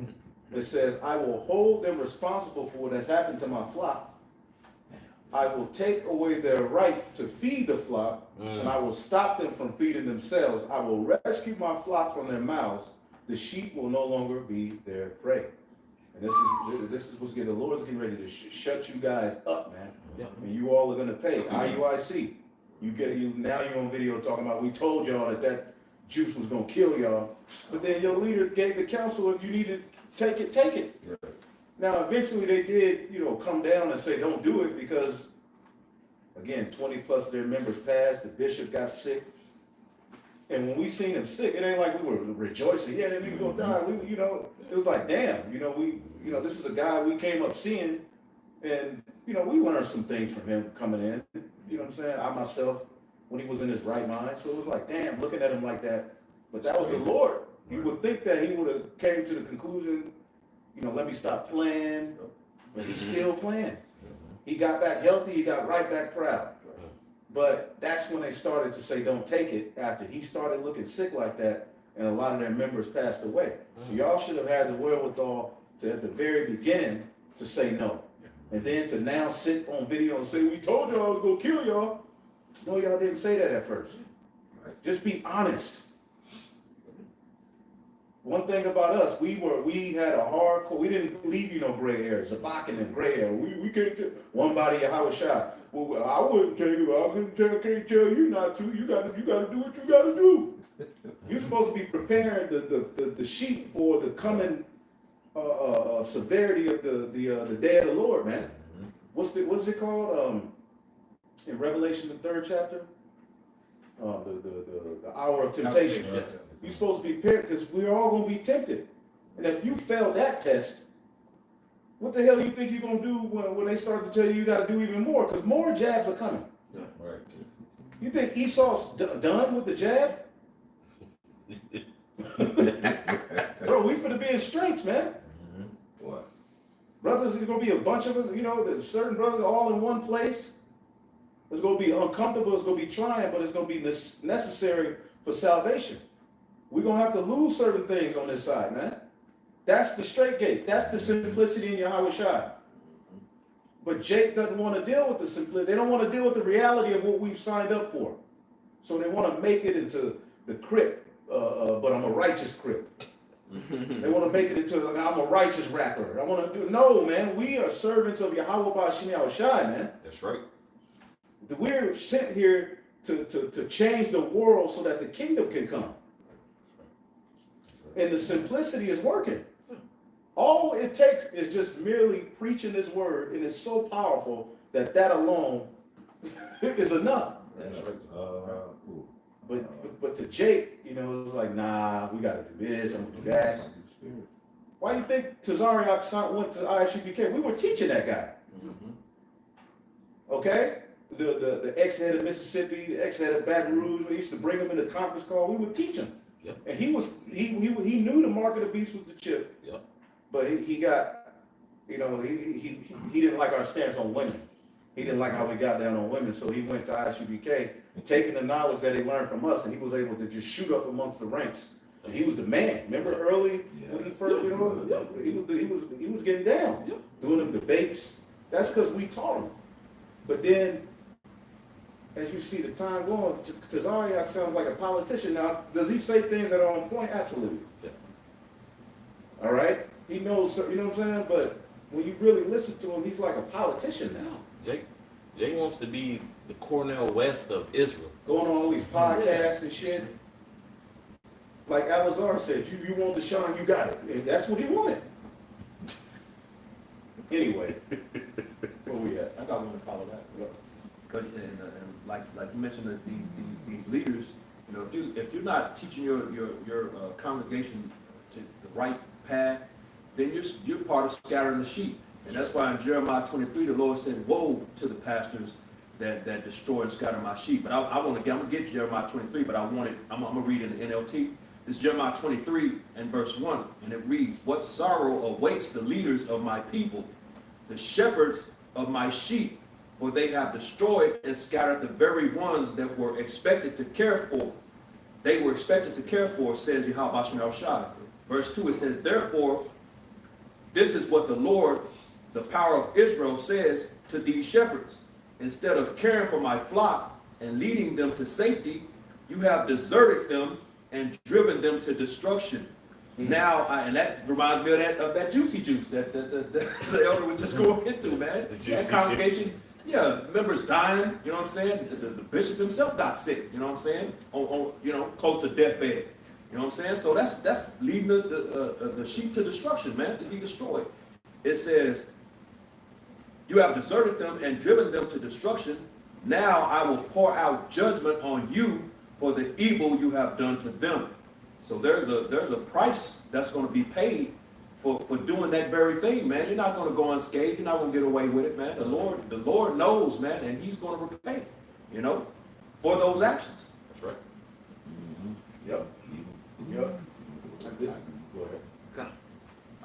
It says, I will hold them responsible for what has happened to my flock. I will take away their right to feed the flock, and I will stop them from feeding themselves. I will rescue my flock from their mouths. The sheep will no longer be their prey. And this is what's getting, the Lord's getting ready to shut you guys up, man. Yeah. And you all are gonna pay. IUIC. Now you're on video talking about, we told y'all that juice was gonna kill y'all. But then your leader gave the counsel, if you need to take it, take it. Right. Now, eventually they did, come down and say, don't do it because, again, 20 plus of their members passed, the bishop got sick. And when we seen him sick, it ain't like we were rejoicing, yeah, that nigga gonna die. It was like, damn, this is a guy we came up seeing, and, we learned some things from him coming in. You know what I'm saying? I myself, when he was in his right mind. So it was like, damn, looking at him like that. But that was the Lord. You would think that he would have came to the conclusion, let me stop playing, but he's still playing. He got back healthy, he got right back proud. But that's when they started to say, don't take it, after he started looking sick like that, and a lot of their members passed away. Y'all should have had the wherewithal to, at the very beginning, to say no. And then to now sit on video and say, we told y'all I was gonna kill y'all. No, y'all didn't say that at first. Just be honest. One thing about us, we had a hardcore, we didn't leave you no gray areas, Zabak and gray area. We can't tell, one body of Howard shot. Well, I wouldn't tell you, I can't tell you not to. You gotta do what you gotta do. You're supposed to be preparing the sheep for the coming severity of the day of the Lord, man. What's it called? In Revelation, the 3rd chapter? The hour of temptation. You're supposed to be prepared because we're all going to be tempted. And if you fail that test, what the hell you think you're going to do when they start to tell you got to do even more? Because more jabs are coming. Right. You think Esau's done with the jab? Bro, we finna be in straits, man. What? Brothers, there's going to be a bunch of us, there's certain brothers all in one place. It's going to be uncomfortable, it's going to be trying, but it's going to be necessary for salvation. We're going to have to lose certain things on this side, man. That's the straight gate. That's the simplicity in Yahweh Shai. But Jake doesn't want to deal with the simplicity. They don't want to deal with the reality of what we've signed up for. So they want to make it into the crypt, but I'm a righteous crypt. They want to make it into, I'm a righteous rapper. I want to do, no, man. We are servants of Yahweh Ba'ashim Yahweh Shai, man. That's right. We're sent here to change the world so that the kingdom can come. And the simplicity is working. All it takes is just merely preaching this word, and it's so powerful that alone is enough. That's right. But to Jake, it's like, nah, we got to do this and do that. Why do you think Tazariak went to ISUPK? We were teaching that guy. Okay? The ex-head of Mississippi, the ex-head of Baton Rouge, we used to bring him in the conference call. We would teach him. Yep. And he knew the mark of the beast was the chip. Yep. But he got, he didn't like our stance on women. He didn't like how we got down on women, so he went to ISUPK taking the knowledge that he learned from us, and he was able to just shoot up amongst the ranks. And he was the man. Remember early when he first, he was getting down, doing them debates. That's because we taught him. But then, as you see the time going, Tazariak sounds like a politician now. Does he say things that are on point? Absolutely. Yeah. All right. He knows, you know what I'm saying. But when you really listen to him, he's like a politician now. Jay wants to be the Cornel West of Israel. Going on all these podcasts and shit. Like Alazar said, you want the shine, you got it. And that's what he wanted. Anyway, where we at? I got one to follow that. Because like you mentioned that these leaders, you know, if you're not teaching your congregation to the right path, then you're part of scattering the sheep. And that's why in Jeremiah 23, the Lord said, "Woe to the pastors that destroy and scatter my sheep." But I'm gonna get Jeremiah 23, but I'm gonna read in the NLT. It's Jeremiah 23 and verse 1, and it reads, "What sorrow awaits the leaders of my people, the shepherds of my sheep, for they have destroyed and scattered the very ones that were expected to care for. They were expected to care for, says Yahweh Shem Shai." Verse 2, it says, "Therefore, this is what the Lord, the power of Israel, says to these shepherds. Instead of caring for my flock and leading them to safety, you have deserted them and driven them to destruction." Now, and that reminds me of that juicy juice that the elder was just going into, man. That congregation, members dying, you know what I'm saying? The bishop himself got sick, you know what I'm saying? On close to deathbed, you know what I'm saying? So that's leading the sheep to destruction, man, to be destroyed. It says, "You have deserted them and driven them to destruction. Now I will pour out judgment on you for the evil you have done to them." So there's a price that's going to be paid for doing that very thing, man. You're not going to go unscathed. You're not going to get away with it, man. The Lord knows, man, and He's going to repay, you know, for those actions. That's right. Yep. Go ahead.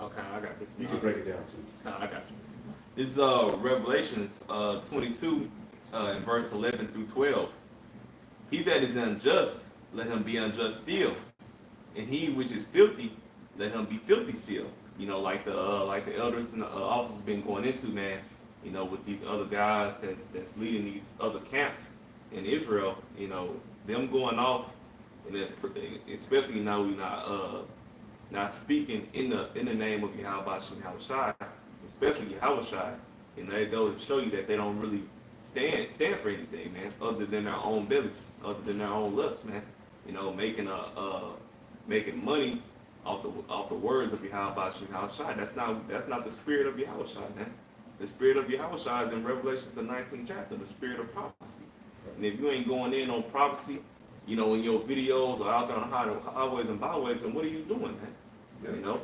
Okay, I got this. You can break it down too. I got you. This is Revelations 22 in verse 11 through 12. "He that is unjust, let him be unjust still, and he which is filthy, let him be filthy still." You know, like the elders and the officers been going into, man. You know, with these other guys that's leading these other camps in Israel. You know, them going off, and then, especially now we not speaking in the name of Yahweh Shai, especially Yahweh Shai. You know, it goes to show you that they don't really stand for anything, man, other than their own bellies, other than their own lust, man. You know, making money off the words of Yahweh Shai. That's not the spirit of Yahweh Shai, man. The spirit of Yahweh Shai is in Revelation the 19th chapter, the spirit of prophecy. And if you ain't going in on prophecy, you know, in your videos or out there on highways and byways, then what are you doing, man? Yeah. You know,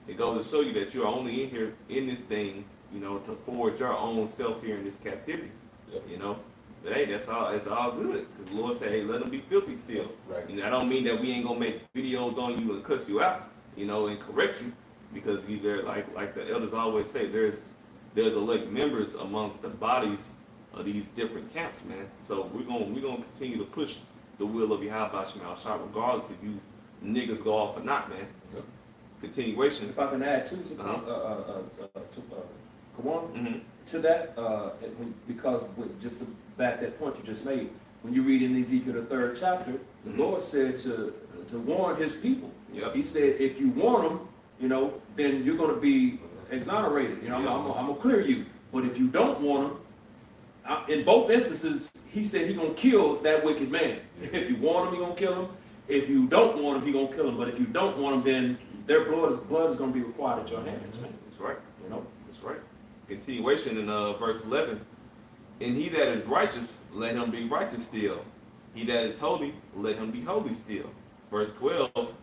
it goes to show you that you're only in here in this thing, you know, to forge your own self here in this captivity. Yeah. You know, but hey, it's all good, because the Lord said, "Hey, let them be filthy still." Right. And I don't mean that we ain't gonna make videos on you and cuss you out, you know, and correct you, because either like the elders always say, there's elect members amongst the bodies of these different camps, man. So we're gonna continue to push the will of Yahweh Shai, regardless if you niggas go off or not, man. Yep. Continuation. If I can add too, Kawan, to that, because just to back that point you just made, when you read in Ezekiel the 3rd chapter, the Lord said to warn His people. Yep. He said, if you warn them, you know, then you're going to be exonerated. You know, I'm gonna clear you. But if you don't warn them, in both instances, He said He's gonna kill that wicked man. If you warn him, He's gonna kill him. If you don't warn him, He's gonna kill him. But if you don't warn him, then their blood is gonna be required at your hands, man. That's right. You know, that's right. Continuation in verse 11. "And he that is righteous, let him be righteous still. He that is holy, let him be holy still." Verse 12.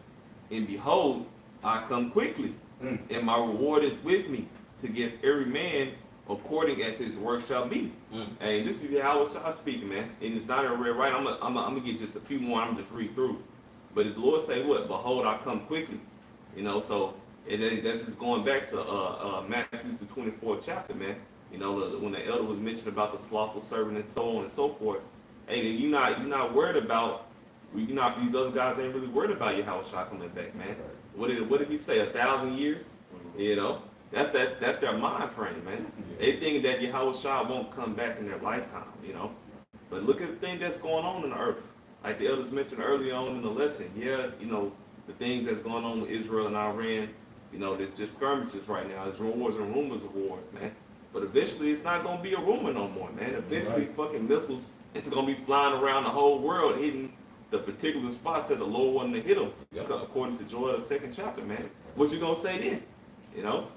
"And behold, I come quickly, and my reward is with me, to give every man according as his work shall be." Hey, this is how I speaking, man. And it's not in red, right? I'm gonna get just a few more. I'm just read through. But the Lord say what? "Behold, I come quickly." You know, so that's just going back to Matthew the 24th chapter, man. You know, when the elder was mentioning about the slothful servant and so on and so forth. hey, you're not worried about, these other guys ain't really worried about your house shot coming back, man. What did he say? 1,000 years? You know, that's their mind frame, man. They think that your house shot won't come back in their lifetime, you know. But look at the thing that's going on in the earth. Like the elders mentioned earlier on in the lesson, yeah, you know, the things that's going on with Israel and Iran, you know, there's just skirmishes right now. There's wars and rumors of wars, man. But eventually, it's not going to be a rumor no more, man. Eventually, fucking missiles, it's going to be flying around the whole world, hitting the particular spots that the Lord wanted to hit them, according to Joel, the 2nd chapter, man. What you going to say then? You know?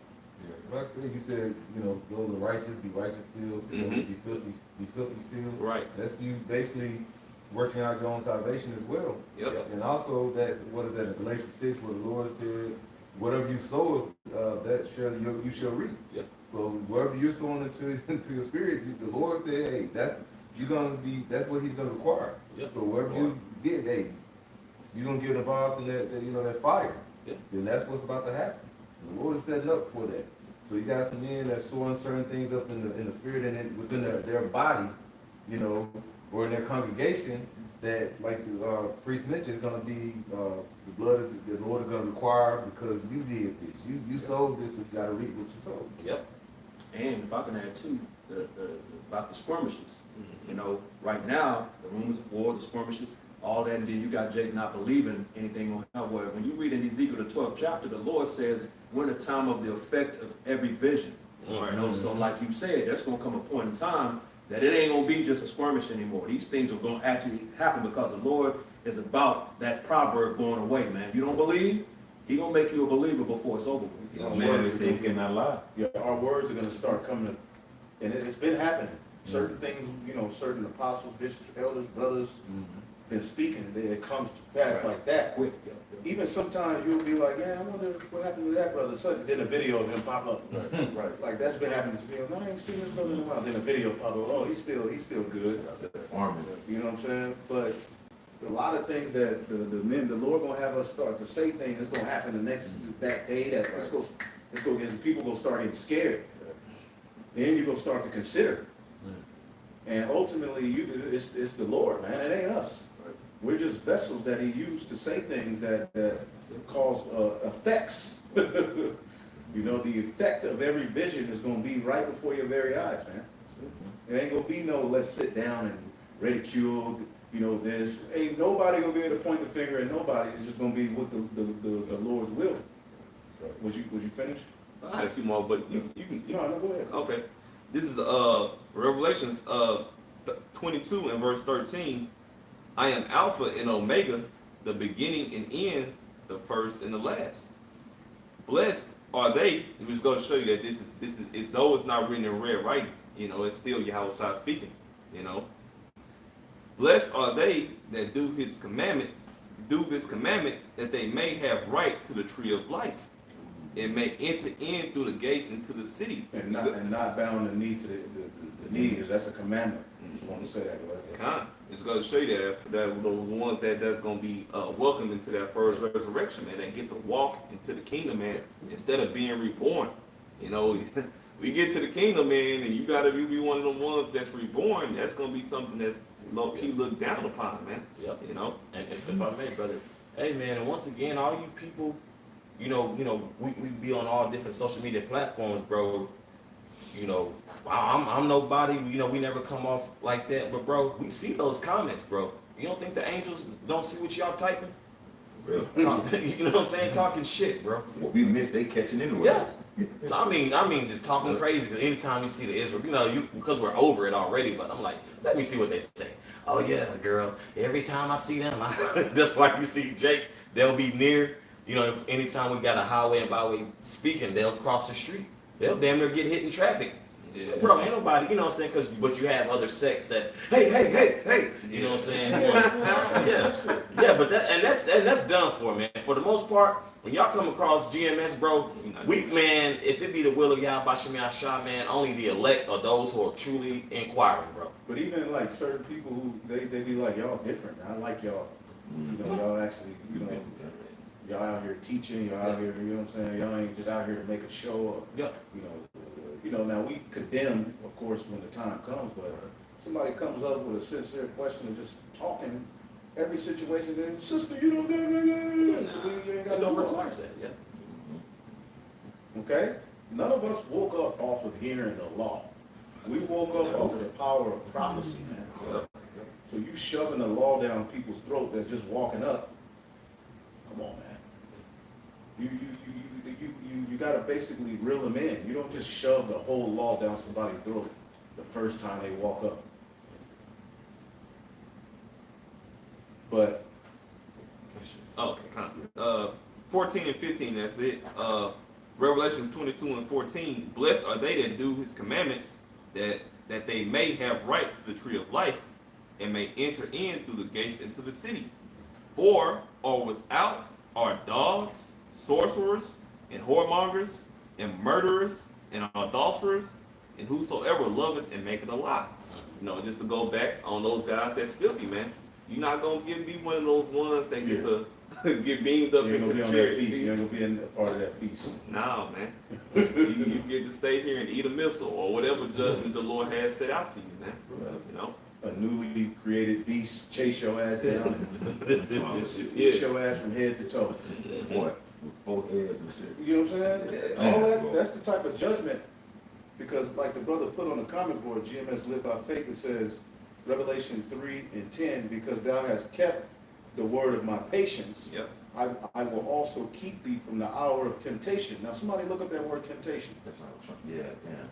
Yeah, like you said, you know, those are righteous, be righteous still. Be filthy still. Right. That's you basically working out your own salvation as well. Yep. And also, that's what is that in Galatians 6, where the Lord said, whatever you sow, that you shall reap. Yep. So whatever you're sowing into your spirit, the Lord said, hey, that's what He's gonna require. Yep. So whatever you get, hey, you're gonna get involved in that fire. Yep. Then that's what's about to happen. The Lord is setting up for that. So you got some men that's sowing certain things up in the spirit and within their body, you know, or in their congregation, that like the priest mentioned, is going to be the blood the Lord is going to require because you did this. You sowed this, so you got to reap what you sowed. Yep. And if I can add too, about the skirmishes. You know, right now, the rumors of war, the skirmishes, all that, and then you got Jake not believing anything on hell. Where when you read in Ezekiel, the 12th chapter, the Lord says, we're in the time of the effect of every vision. You know, so like you said, there's going to come a point in time that it ain't going to be just a skirmish anymore. These things are going to actually happen because the Lord is about that proverb going away, man. You don't believe? He going to make you a believer before it's over with. Oh, man, they say he cannot lie. Yeah, our words are going to start coming, and it's been happening. Certain things, you know, certain apostles, bishops, elders, brothers, been speaking. It comes to pass like that. Quick. Even sometimes you'll be like, yeah, I wonder what happened to that brother. So then a video of him pop up. Right. Like that's been happening to me. No, I ain't seen this brother in a while. Then a video pop up. Oh, he's still good. Army. You know what I'm saying? But a lot of things that the Lord gonna have us start to say things that's gonna happen the next that day. People gonna start getting scared. Then you gonna start to consider. And ultimately, it's the Lord, man. It ain't us. We're just vessels that He used to say things that cause effects. You know, the effect of every vision is going to be right before your very eyes, man. It ain't going to be no let's sit down and ridicule, you know, this. Ain't nobody going to be able to point the finger at nobody. It's just going to be what the Lord's will. Would you finish? I had a few more, but you can. No, go ahead. Okay. This is Revelations 22 and verse 13. I am Alpha and Omega, the beginning and end, the first and the last. Blessed are they. I'm just going to show you that this is though it's not written in red writing. You know, it's still Yahweh speaking. You know, blessed are they that do this commandment, that they may have right to the tree of life, and may enter in through the gates into the city, and not bound the knee to the knees. That's a commandment. I just want to say that. Right? It's going to show you that those ones that's going to be welcomed into that first resurrection, man, that get to walk into the kingdom, man, instead of being reborn. You know, we get to the kingdom, man, and you got to be one of the ones that's reborn. That's going to be something that's low-key looked down upon, man. Yep. You know? And if I may, brother, hey, man, and once again, all you people, you know, we be on all different social media platforms, bro. You know, I'm nobody, you know, we never come off like that, but bro, we see those comments, bro. You don't think the angels don't see what y'all typing? Real. You know what I'm saying? Talking shit, bro. What we missed, they catching anyway. Yeah. So I mean, just talking crazy. Because anytime you see the Israel, you know, because we're over it already. But I'm like, let me see what they say. Oh yeah, girl. Every time I see them, just like you see Jake, they'll be near. You know, if anytime we got a highway and byway speaking, they'll cross the street. They'll damn near get hit in traffic. Yeah. Bro, ain't nobody, you know what I'm saying? But you have other sects that, hey, you know what I'm saying? Yeah, but that's done for, man. For the most part, when y'all come across GMS, bro, man, if it be the will of Yahweh Shemiyah Shah, man, only the elect are those who are truly inquiring, bro. But even like certain people who they be like, y'all different. I like y'all. You know, y'all actually, you know, y'all out here teaching, y'all out here, you know what I'm saying? Y'all ain't just out here to make a show or, you know, now we condemn, of course, when the time comes, but somebody comes up with a sincere question and just talking every situation, then sister, you don't you ain't got It no don't require. require that, yeah. Okay? None of us woke up off of hearing the law. We woke up off of the power of prophecy, man. So you shoving the law down people's throat that's just walking up. Come on, man. You gotta basically reel them in. You don't just shove the whole law down somebody's throat the first time they walk up. But Okay, kind of. 14 and 15, that's it. Revelations 22 and 14. Blessed are they that do his commandments, that they may have right to the tree of life, and may enter in through the gates into the city. For or without are dogs, sorcerers, and whoremongers, and murderers, and adulterers, and whosoever loveth and maketh a lie. You know, just to go back on those guys that's filthy, man. You're not gonna be one of those ones that get to get beamed up you ain't into gonna be the on chair. that feast. You ain't gonna be in a part of that feast. No, man. you get to stay here and eat a missile or whatever judgment the Lord has set out for you, man. You know? A newly created beast chase your ass down and eat your ass from head to toe. What? With 4 heads and shit. You know what I'm saying? All that's the type of judgment, because like the brother put on the comment board, GMS live by faith, it says, Revelation 3 and 10, because thou hast kept the word of my patience, Yep. I will also keep thee from the hour of temptation. Now somebody look up that word temptation. That's not what Trump. Yeah, damn.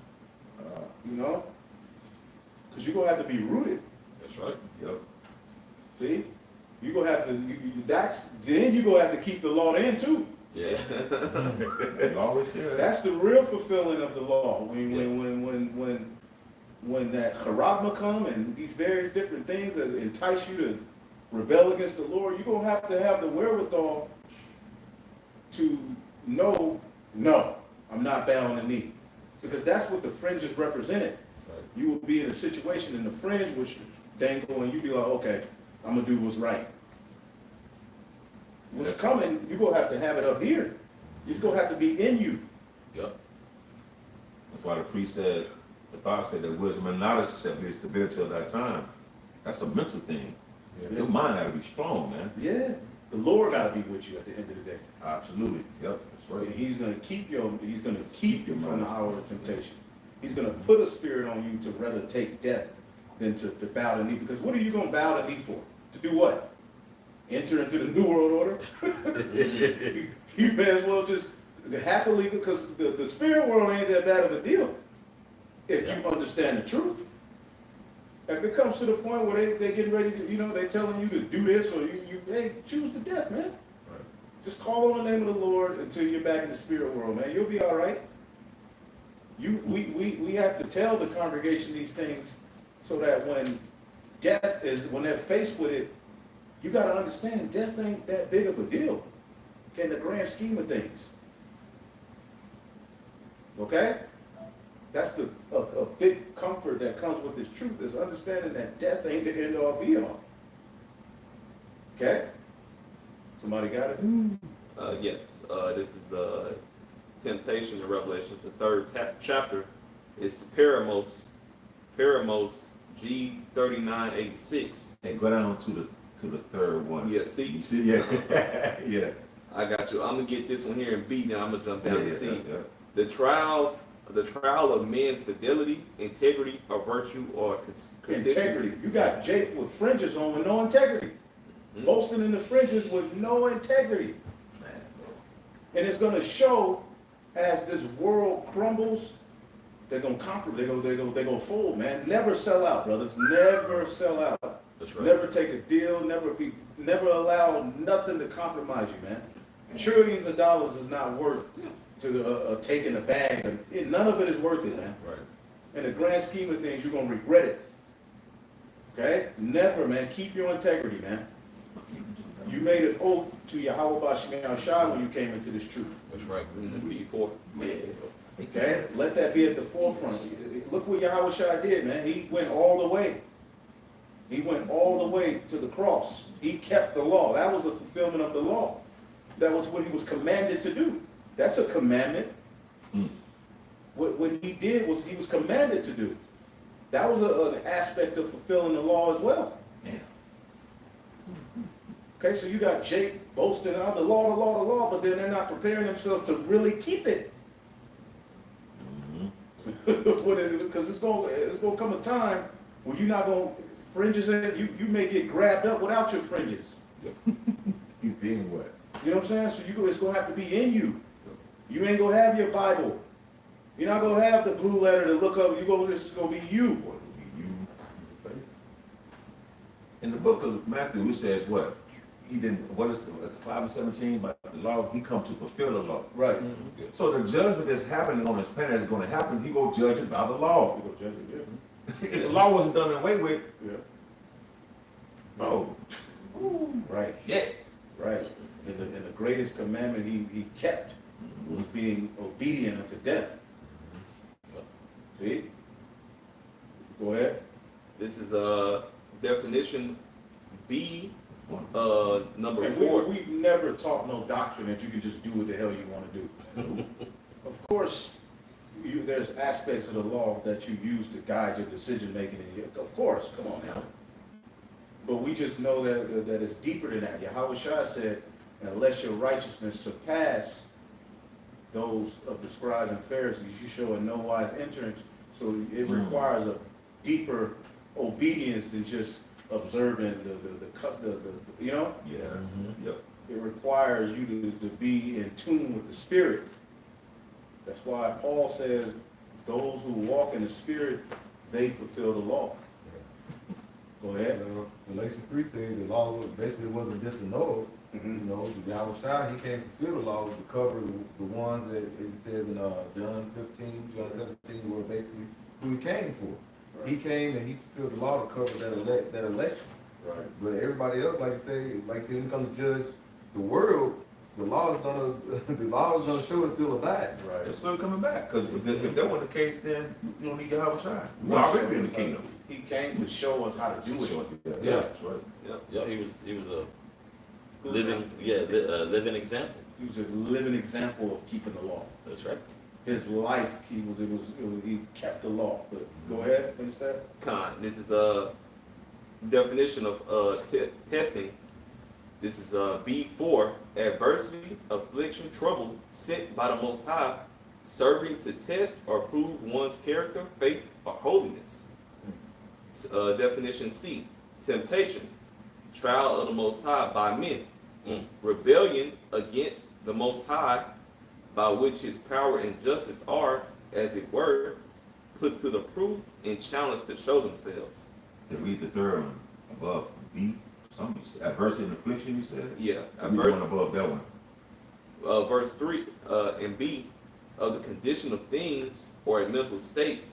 You know? Because you're going to have to be rooted. That's right. Yep. See? You're going to have to, then you're going to have to keep the law in too. Yeah. You always hear that. That's the real fulfilling of the law. When that charagma come and these various different things that entice you to rebel against the Lord, you're going to have the wherewithal to know, no, I'm not bowing the knee. Because that's what the fringes represented. Right. You will be in a situation in the fringe which dangle and you be like, okay, I'm going to do what's right. What's coming, you're going to have it up here. It's going to have to be in you. Yep. That's why the priest said, the Bible said that wisdom and knowledge shall be the stability of that time. That's a mental thing. Yeah. Your mind got to be strong, man. Yeah. The Lord got to be with you at the end of the day. Absolutely. Yep. That's And right. he's going to keep you from the hour of temptation. He's going to put a spirit on you to rather take death than to bow the knee. Because what are you going to bow the knee for? To do what? Enter into the New World Order? You may as well just happily, because the spirit world ain't that bad of a deal if you understand the truth. If it comes to the point where they're getting ready to, they're telling you to do this or hey, choose the death, man. Right. Just call on the name of the Lord until you're back in the spirit world, man. You'll be all right. We have to tell the congregation these things so that when they're faced with it, you got to understand death ain't that big of a deal in the grand scheme of things. Okay? That's a big comfort that comes with this truth, is understanding that death ain't the end all be all. Okay? Somebody got it? Yes. This is temptation in Revelation, the third chapter. It's Paramos G3986. Hey, go down to the third one. Yeah, see? You see? Yeah. Yeah. I got you. I'm gonna get this one here in B, now I'm gonna jump down to C. Yeah. The trial of men's fidelity, integrity, or virtue, or consistency. Integrity. You got Jake with fringes on with no integrity. Mhm. Boasting in the fringes with no integrity. And it's going to show as this world crumbles, they're going to conquer, they're going to fold, man. Never sell out, brothers. Never sell out. That's right. Never take a deal, never allow nothing to compromise you, man. Trillions of dollars is not worth to taking a bag. None of it is worth it, man. Right. In the grand scheme of things, you're going to regret it. Okay? Never, man. Keep your integrity, man. You made an oath to Yahweh Bashim Shai when you came into this truth. That's right. Mhm. B4. Okay? Let that be at the forefront. Look what Yahweh Shai did, man. He went all the way. He went all the way to the cross. He kept the law. That was a fulfillment of the law. That was what he was commanded to do. That's a commandment. What he did was he was commanded to do. That was an aspect of fulfilling the law as well. Yeah. Okay, so you got Jake boasting out the law, but then they're not preparing themselves to really keep it. Because it's gonna come a time when you're not gonna fringes in. You may get grabbed up without your fringes. You being what? You know what I'm saying? So it's gonna have to be in you. You ain't gonna have your Bible. You're not gonna have the blue letter to look up. This is gonna be you. In the book of Matthew, it says what? He didn't, what is it, 5:17, by the law, he come to fulfill the law. Right. So the judgment that's happening on this planet is going to happen, he go judge it by the law. You go judge it, yeah. If the law wasn't done away with, Yeah. oh, Right. yeah. Right. And the greatest commandment he kept was being obedient unto death. See? Go ahead. This is definition B, number And 4. we've never taught no doctrine that you can just do what the hell you want to do. Of course, there's aspects of the law that you use to guide your decision making. Of course, come on now. But we just know that it's deeper than that. Yahweh Shai said, unless your righteousness surpass those of the scribes and Pharisees, you show in no wise entrance. So it requires a deeper obedience than just observing the you know? Yeah. Yep. It requires you to be in tune with the Spirit. That's why Paul says, those who walk in the Spirit, they fulfill the law. Go ahead. Galatians 3 says the law basically wasn't disannulled. Mhm. You know, the Yahweh Shai, he came to fulfill the law to cover the ones that it says in John 15, John 17, were basically who he came for. Right. He came and he fulfilled the law to cover that election. Right. But everybody else, like you say, when it comes to judge the world, the law is gonna show it's still a bad. Right. It's still coming back, because if that wasn't the case, then you don't need to have a shine. We're already in the kingdom. He came to show us how to do it. Yeah. That's right. Yeah, he was a living example. He was a living example of keeping the law. That's right. His life, he kept the law. But go ahead, finish that. This is a definition of testing. This is B4, adversity, affliction, trouble sent by the Most High, serving to test or prove one's character, faith, or holiness. Definition C, temptation, trial of the Most High by men, rebellion against the Most High, by which his power and justice are, as it were, put to the proof and challenged to show themselves. To read the third one above, B, something you said, adversity and affliction, you said? Yeah, We going above that one. verse 3 and B, of the condition of things or a mental state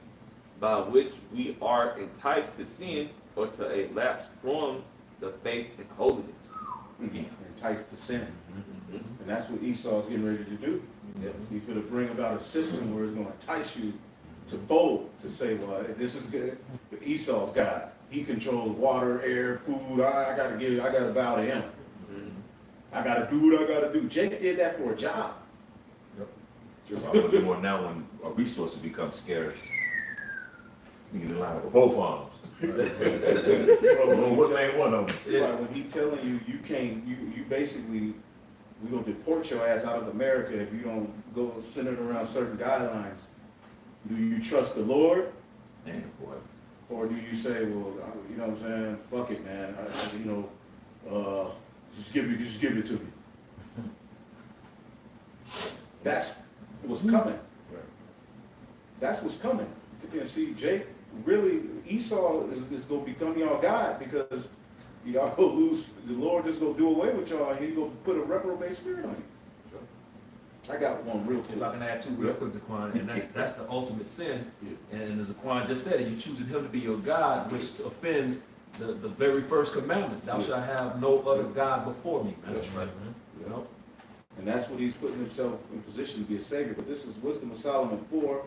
by which we are enticed to sin or to a lapse from the faith and holiness. Enticed to sin. And that's what Esau is getting ready to do. Yeah. He's going to bring about a system where it's going to entice you to fold, to say, well, this is good. But Esau's God. He controls water, air, food. I got to bow to him. I got to do what I got to do. Jacob did that for a job. So I was more now when a resources become scarce. You need to line up with both arms. What name one of them? Like when he telling you, you can't, you basically, we're going to deport your ass out of America if you don't go centered around certain guidelines. Do you trust the Lord? Man, boy. Or do you say, well, you know what I'm saying? Fuck it, man. Just give it to me. That's what's coming. That's what's coming. And see, Jake, really, Esau is going to become y'all God because y'all go lose. The Lord just going to do away with y'all, and He's going to put a reprobate spirit on you. I got one real quick. If I can add two real quick, Zaquan, and that's the ultimate sin. Yeah. And as Zaquan just said, you're choosing him to be your God, which offends the very first commandment. Thou shalt have no other God before me. Man. That's right. You know? And that's what he's putting himself in position to be a savior. But this is Wisdom of Solomon 4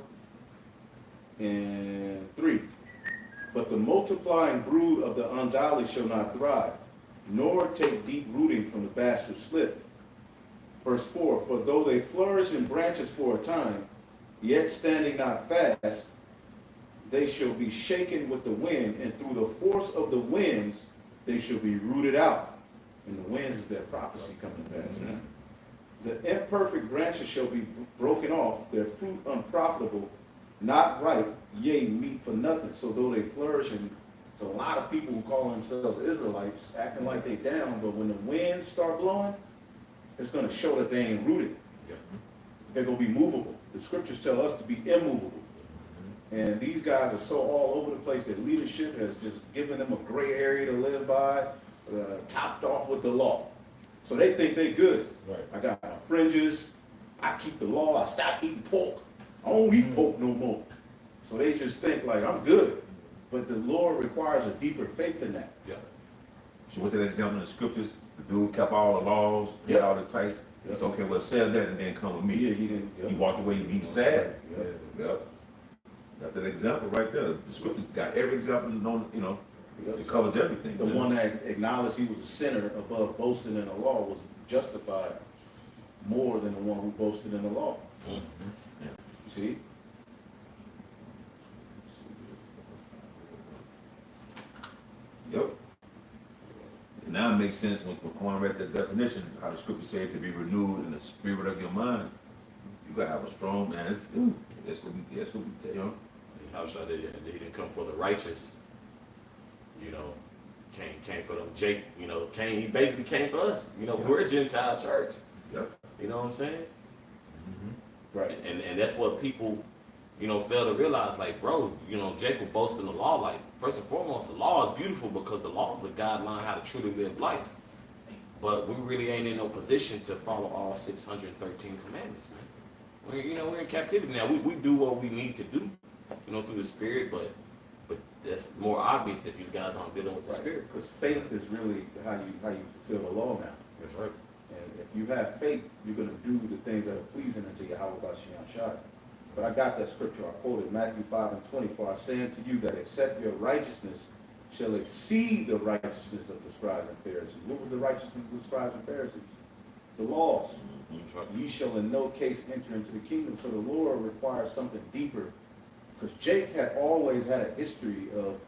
and 3. But the multiplying brood of the ungodly shall not thrive, nor take deep rooting from the bastard slip. Verse 4, for though they flourish in branches for a time, yet standing not fast, they shall be shaken with the wind, and through the force of the winds they shall be rooted out. And the winds is that prophecy coming to pass. Man. The imperfect branches shall be broken off, their fruit unprofitable, not ripe, yea, meat for nothing. So though they flourish, and there's a lot of people who call themselves Israelites acting like they down, but when the winds start blowing, it's going to show that they ain't rooted. Yeah. They're going to be movable. The scriptures tell us to be immovable. And these guys are so all over the place that leadership has just given them a gray area to live by, topped off with the law. So they think they good. Right. I got my fringes. I keep the law. I stopped eating pork. I don't eat pork no more. So they just think like I'm good. But the Lord requires a deeper faith than that. Yeah. So what's that example in the scriptures? The dude kept all the laws, did all the tights. It's okay, well, sell that and then come with me. Yeah, he didn't. He walked away, he was sad. Yeah. Yep. That's an example right there. The scriptures got every example known, you know, Yep. it covers everything. The one that acknowledged he was a sinner above boasting in the law was justified more than the one who boasted in the law. Mm-hmm. Yeah. You see? Yep. And now it makes sense when Quan read the definition, how the scripture said to be renewed in the spirit of your mind. You gotta have a strong man. That's what we, you know. How shall they? He didn't come for the righteous. You know, came for them. Jake, you know, he basically came for us. You know, we're a Gentile church. Yep. You know what I'm saying? Right. And that's what people, you know, fail to realize. Like, bro, you know, Jake will boast in the law. Like, first and foremost, the law is beautiful because the law is a guideline how to truly live life. But we really ain't in no position to follow all 613 commandments, man. We're in captivity now. We do what we need to do, you know, through the spirit, but that's more obvious that these guys aren't dealing with the spirit. Because faith is really how you fulfill the law now. That's right. And if you have faith, you're going to do the things that are pleasing unto Yahweh Bashiach Shai. But I got that scripture. I quoted Matthew 5:20. For I say unto you that except your righteousness shall exceed the righteousness of the scribes and Pharisees. What was the righteousness of the scribes and Pharisees? The laws. That's right. Ye shall in no case enter into the kingdom. So the Lord requires something deeper. Because Jake had always had a history of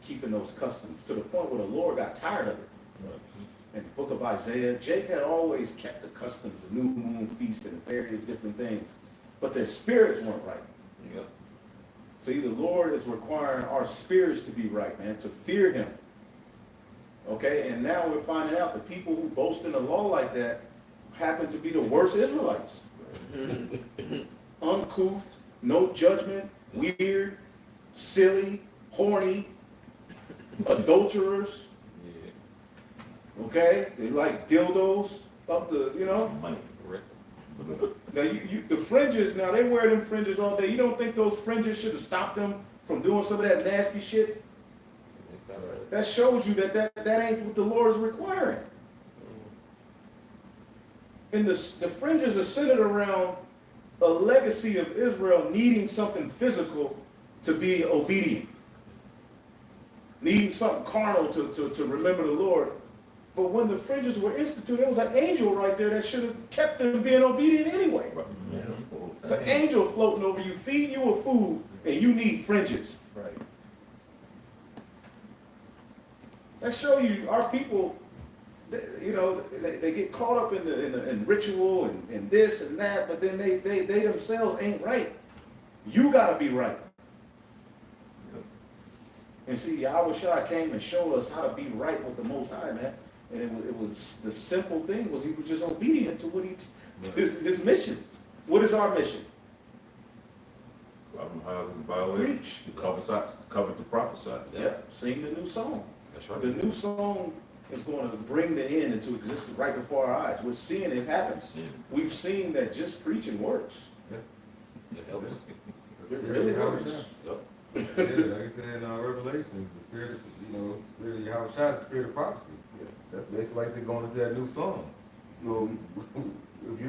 keeping those customs to the point where the Lord got tired of it. Right. In the book of Isaiah, Jake had always kept the customs, the new moon feast and various different things. But their spirits weren't right. Yep. See, the Lord is requiring our spirits to be right, man, to fear him. Okay, and now we're finding out the people who boast in the law like that happen to be the worst Israelites. Uncouth, no judgment, weird, silly, horny, adulterers. Okay, they like dildos up the, you know. Money. Now the fringes. Now they wear them fringes all day. You don't think those fringes should have stopped them from doing some of that nasty shit? That shows you that ain't what the Lord is requiring. And the fringes are centered around a legacy of Israel needing something physical to be obedient, needing something carnal to remember the Lord. But when the fringes were instituted, there was an angel right there that should have kept them being obedient anyway. It's an angel floating over you, feeding you with food, and you need fringes. Right. That show you our people, they get caught up in ritual and this and that, but then they themselves ain't right. You got to be right. And see, Yahweh Shai came and showed us how to be right with the Most High, man. And it was the simple thing was he was just obedient to what his mission. What is our mission? Preach. To cover to prophesy. Yeah, sing the new song. That's right. The new song is going to bring the end into existence right before our eyes. We're seeing it happen. Yeah. We've seen that just preaching works. It helps. It really works. Yep. Yeah, like I said in Revelation, the spirit, spirit of Yahweh Shai, the spirit of prophecy. That's basically like they're going into that new song. So if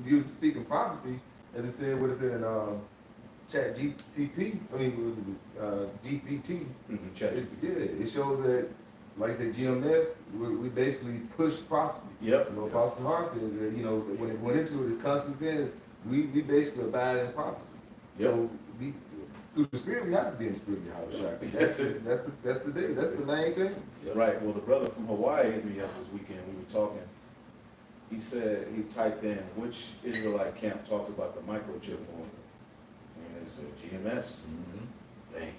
you're speaking prophecy, as it said, what it said in Chat GPT, GPT. It shows that, like I said, GMS, we basically push prophecy. Yep. Apostle Mark said that, when it went into it, it constantly said we basically abide in prophecy. Yep. So through the Spirit, we have to be in the Spirit of Yahweh. That's it. That's the day. That's the main thing. Right. Well, the brother from Hawaii hit me up this weekend. We were talking. He said he typed in which Israelite camp talks about the microchip more, and it's GMS. Dang.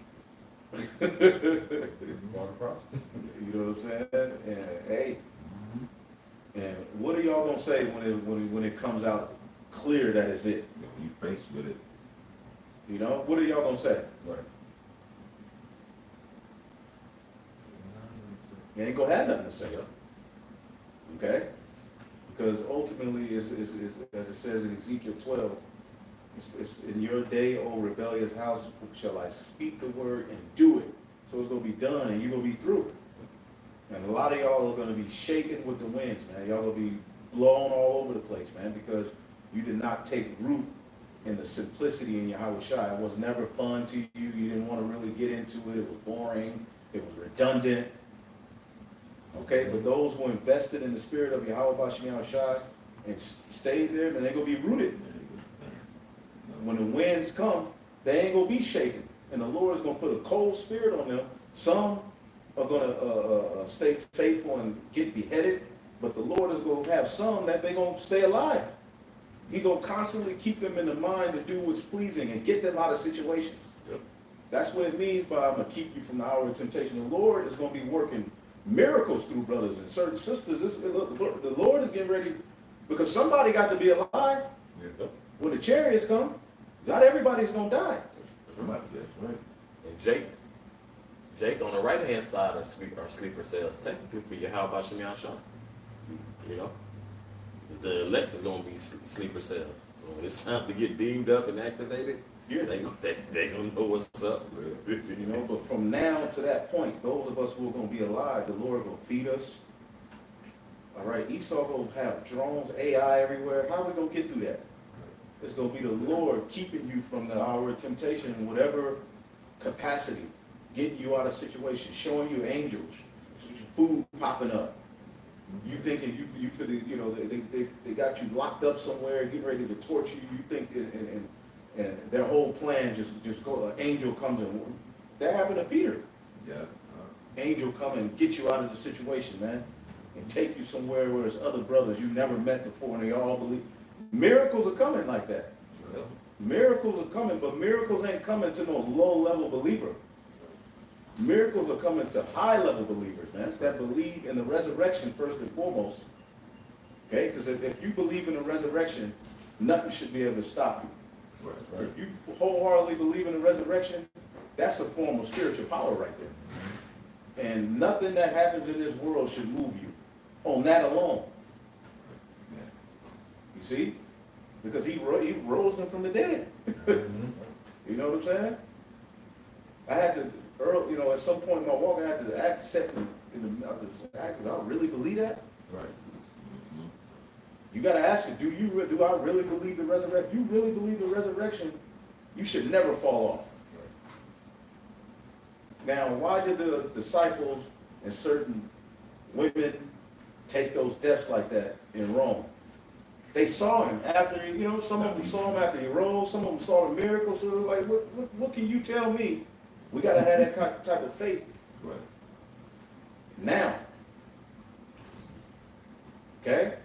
It's part of the process. You know what I'm saying? And hey, and what are y'all gonna say when it comes out clear that it's it? You faced with it. You know, what are y'all gonna say? Right. You ain't gonna have nothing to say. Okay? Because ultimately, as it says in Ezekiel 12, it's in your day, O rebellious house, shall I speak the word and do it. So it's gonna be done, and you're gonna be through it. And a lot of y'all are gonna be shaken with the winds, man. Y'all gonna be blown all over the place, man, because you did not take root in the simplicity in Yahweh Shai. It was never fun to you. You didn't want to really get into it. It was boring. It was redundant. Okay, but those who invested in the spirit of Yahweh Bashem Shai and stayed there, then they're going to be rooted. When the winds come, they ain't going to be shaken. And the Lord is going to put a cold spirit on them. Some are going to stay faithful and get beheaded, but the Lord is going to have some that they're going to stay alive. He's going to constantly keep them in the mind to do what's pleasing and get them out of situations. Yep. That's what it means by I'm going to keep you from the hour of temptation. The Lord is going to be working miracles through brothers and certain sisters. The Lord is getting ready, because somebody got to be alive. Yep. When the chariots come, not everybody's going to die. Somebody gets right. And Jake on the right hand side are sleeper cells technically for Yahweh Bashem Yahshua. You know? The elect is going to be sleeper cells. So when it's time to get deemed up and activated, they gonna know what's up. You know, but from now to that point, those of us who are going to be alive, the Lord going to feed us. All right, Esau going to have drones, AI everywhere. How are we going to get through that? It's going to be the Lord keeping you from the hour of temptation in whatever capacity, getting you out of situations, showing you angels, food popping up. You thinking you for the, you know, they got you locked up somewhere, getting ready to torture you. You think and their whole plan just go. An angel comes and that happened to Peter. Yeah. Angel come and get you out of the situation, man, and take you somewhere where there's other brothers you never met before, and they all believe. Miracles are coming like that. Miracles are coming, but miracles ain't coming to no low-level believer. Miracles are coming to high-level believers, man, that believe in the resurrection first and foremost. Okay, because if you believe in the resurrection, nothing should be able to stop you. Right. If you wholeheartedly believe in the resurrection, that's a form of spiritual power right there. And nothing that happens in this world should move you on that alone. You see? Because he rose them from the dead. You know what I'm saying? I had to, you know, at some point in my walk, I had to accept I really believe that? Right. You got to ask it, do I really believe the resurrection? If you really believe the resurrection, you should never fall off. Now, why did the disciples and certain women take those deaths like that in Rome? They saw him after, you know, some of them saw him after he rose, some of them saw the miracles, so like, what can you tell me? We got to have that type of faith. Right. Now. Okay?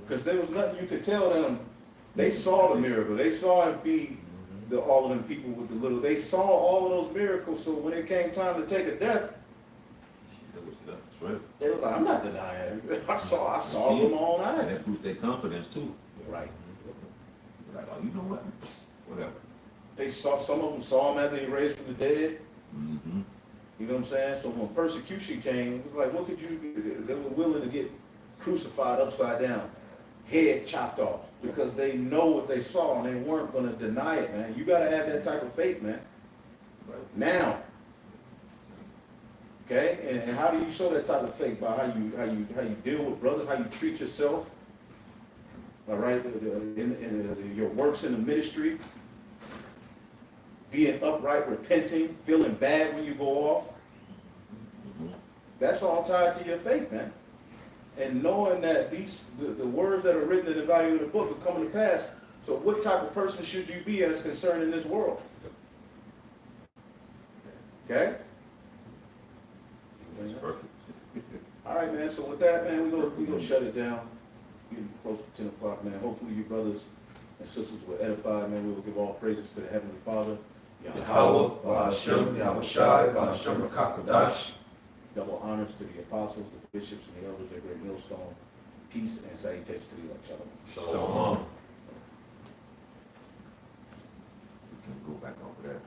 Because there was nothing you could tell them. They saw the miracle. They saw him feed all of them people with the little. They saw all of those miracles, so when it came time to take a death, That's right. they was like, I'm not denying it. I saw it with my own And eyes. that boosts their confidence too. Right. Like, oh, you know what? Whatever. They saw, some of them saw him after he raised from the dead. Mm-hmm. You know what I'm saying? So when persecution came, it was like, what could you do? They were willing to get crucified upside down, head chopped off, because they know what they saw and they weren't going to deny it, man. You got to have that type of faith, man. Right. Now. Okay? And how do you show that type of faith? By how you deal with brothers, how you treat yourself. All right? In your works in the ministry. Being upright, repenting, feeling bad when you go off. That's all tied to your faith, man. And knowing that the words that are written in the value of the book are coming to pass. So what type of person should you be as concerned in this world? Okay? That's perfect. All right, man. So with that, man, we gonna shut it down. Getting close to 10 o'clock, man. Hopefully you brothers and sisters were edified, man. We will give all praises to the Heavenly Father. Yahweh, Ba'ashem, Yahushai, Ba'ashem, Kakadash. Double honors to the apostles, the bishops, and the elders at Great Millstone. Peace and salutations to the elect. Shalom. Shalom. We can go back off of that.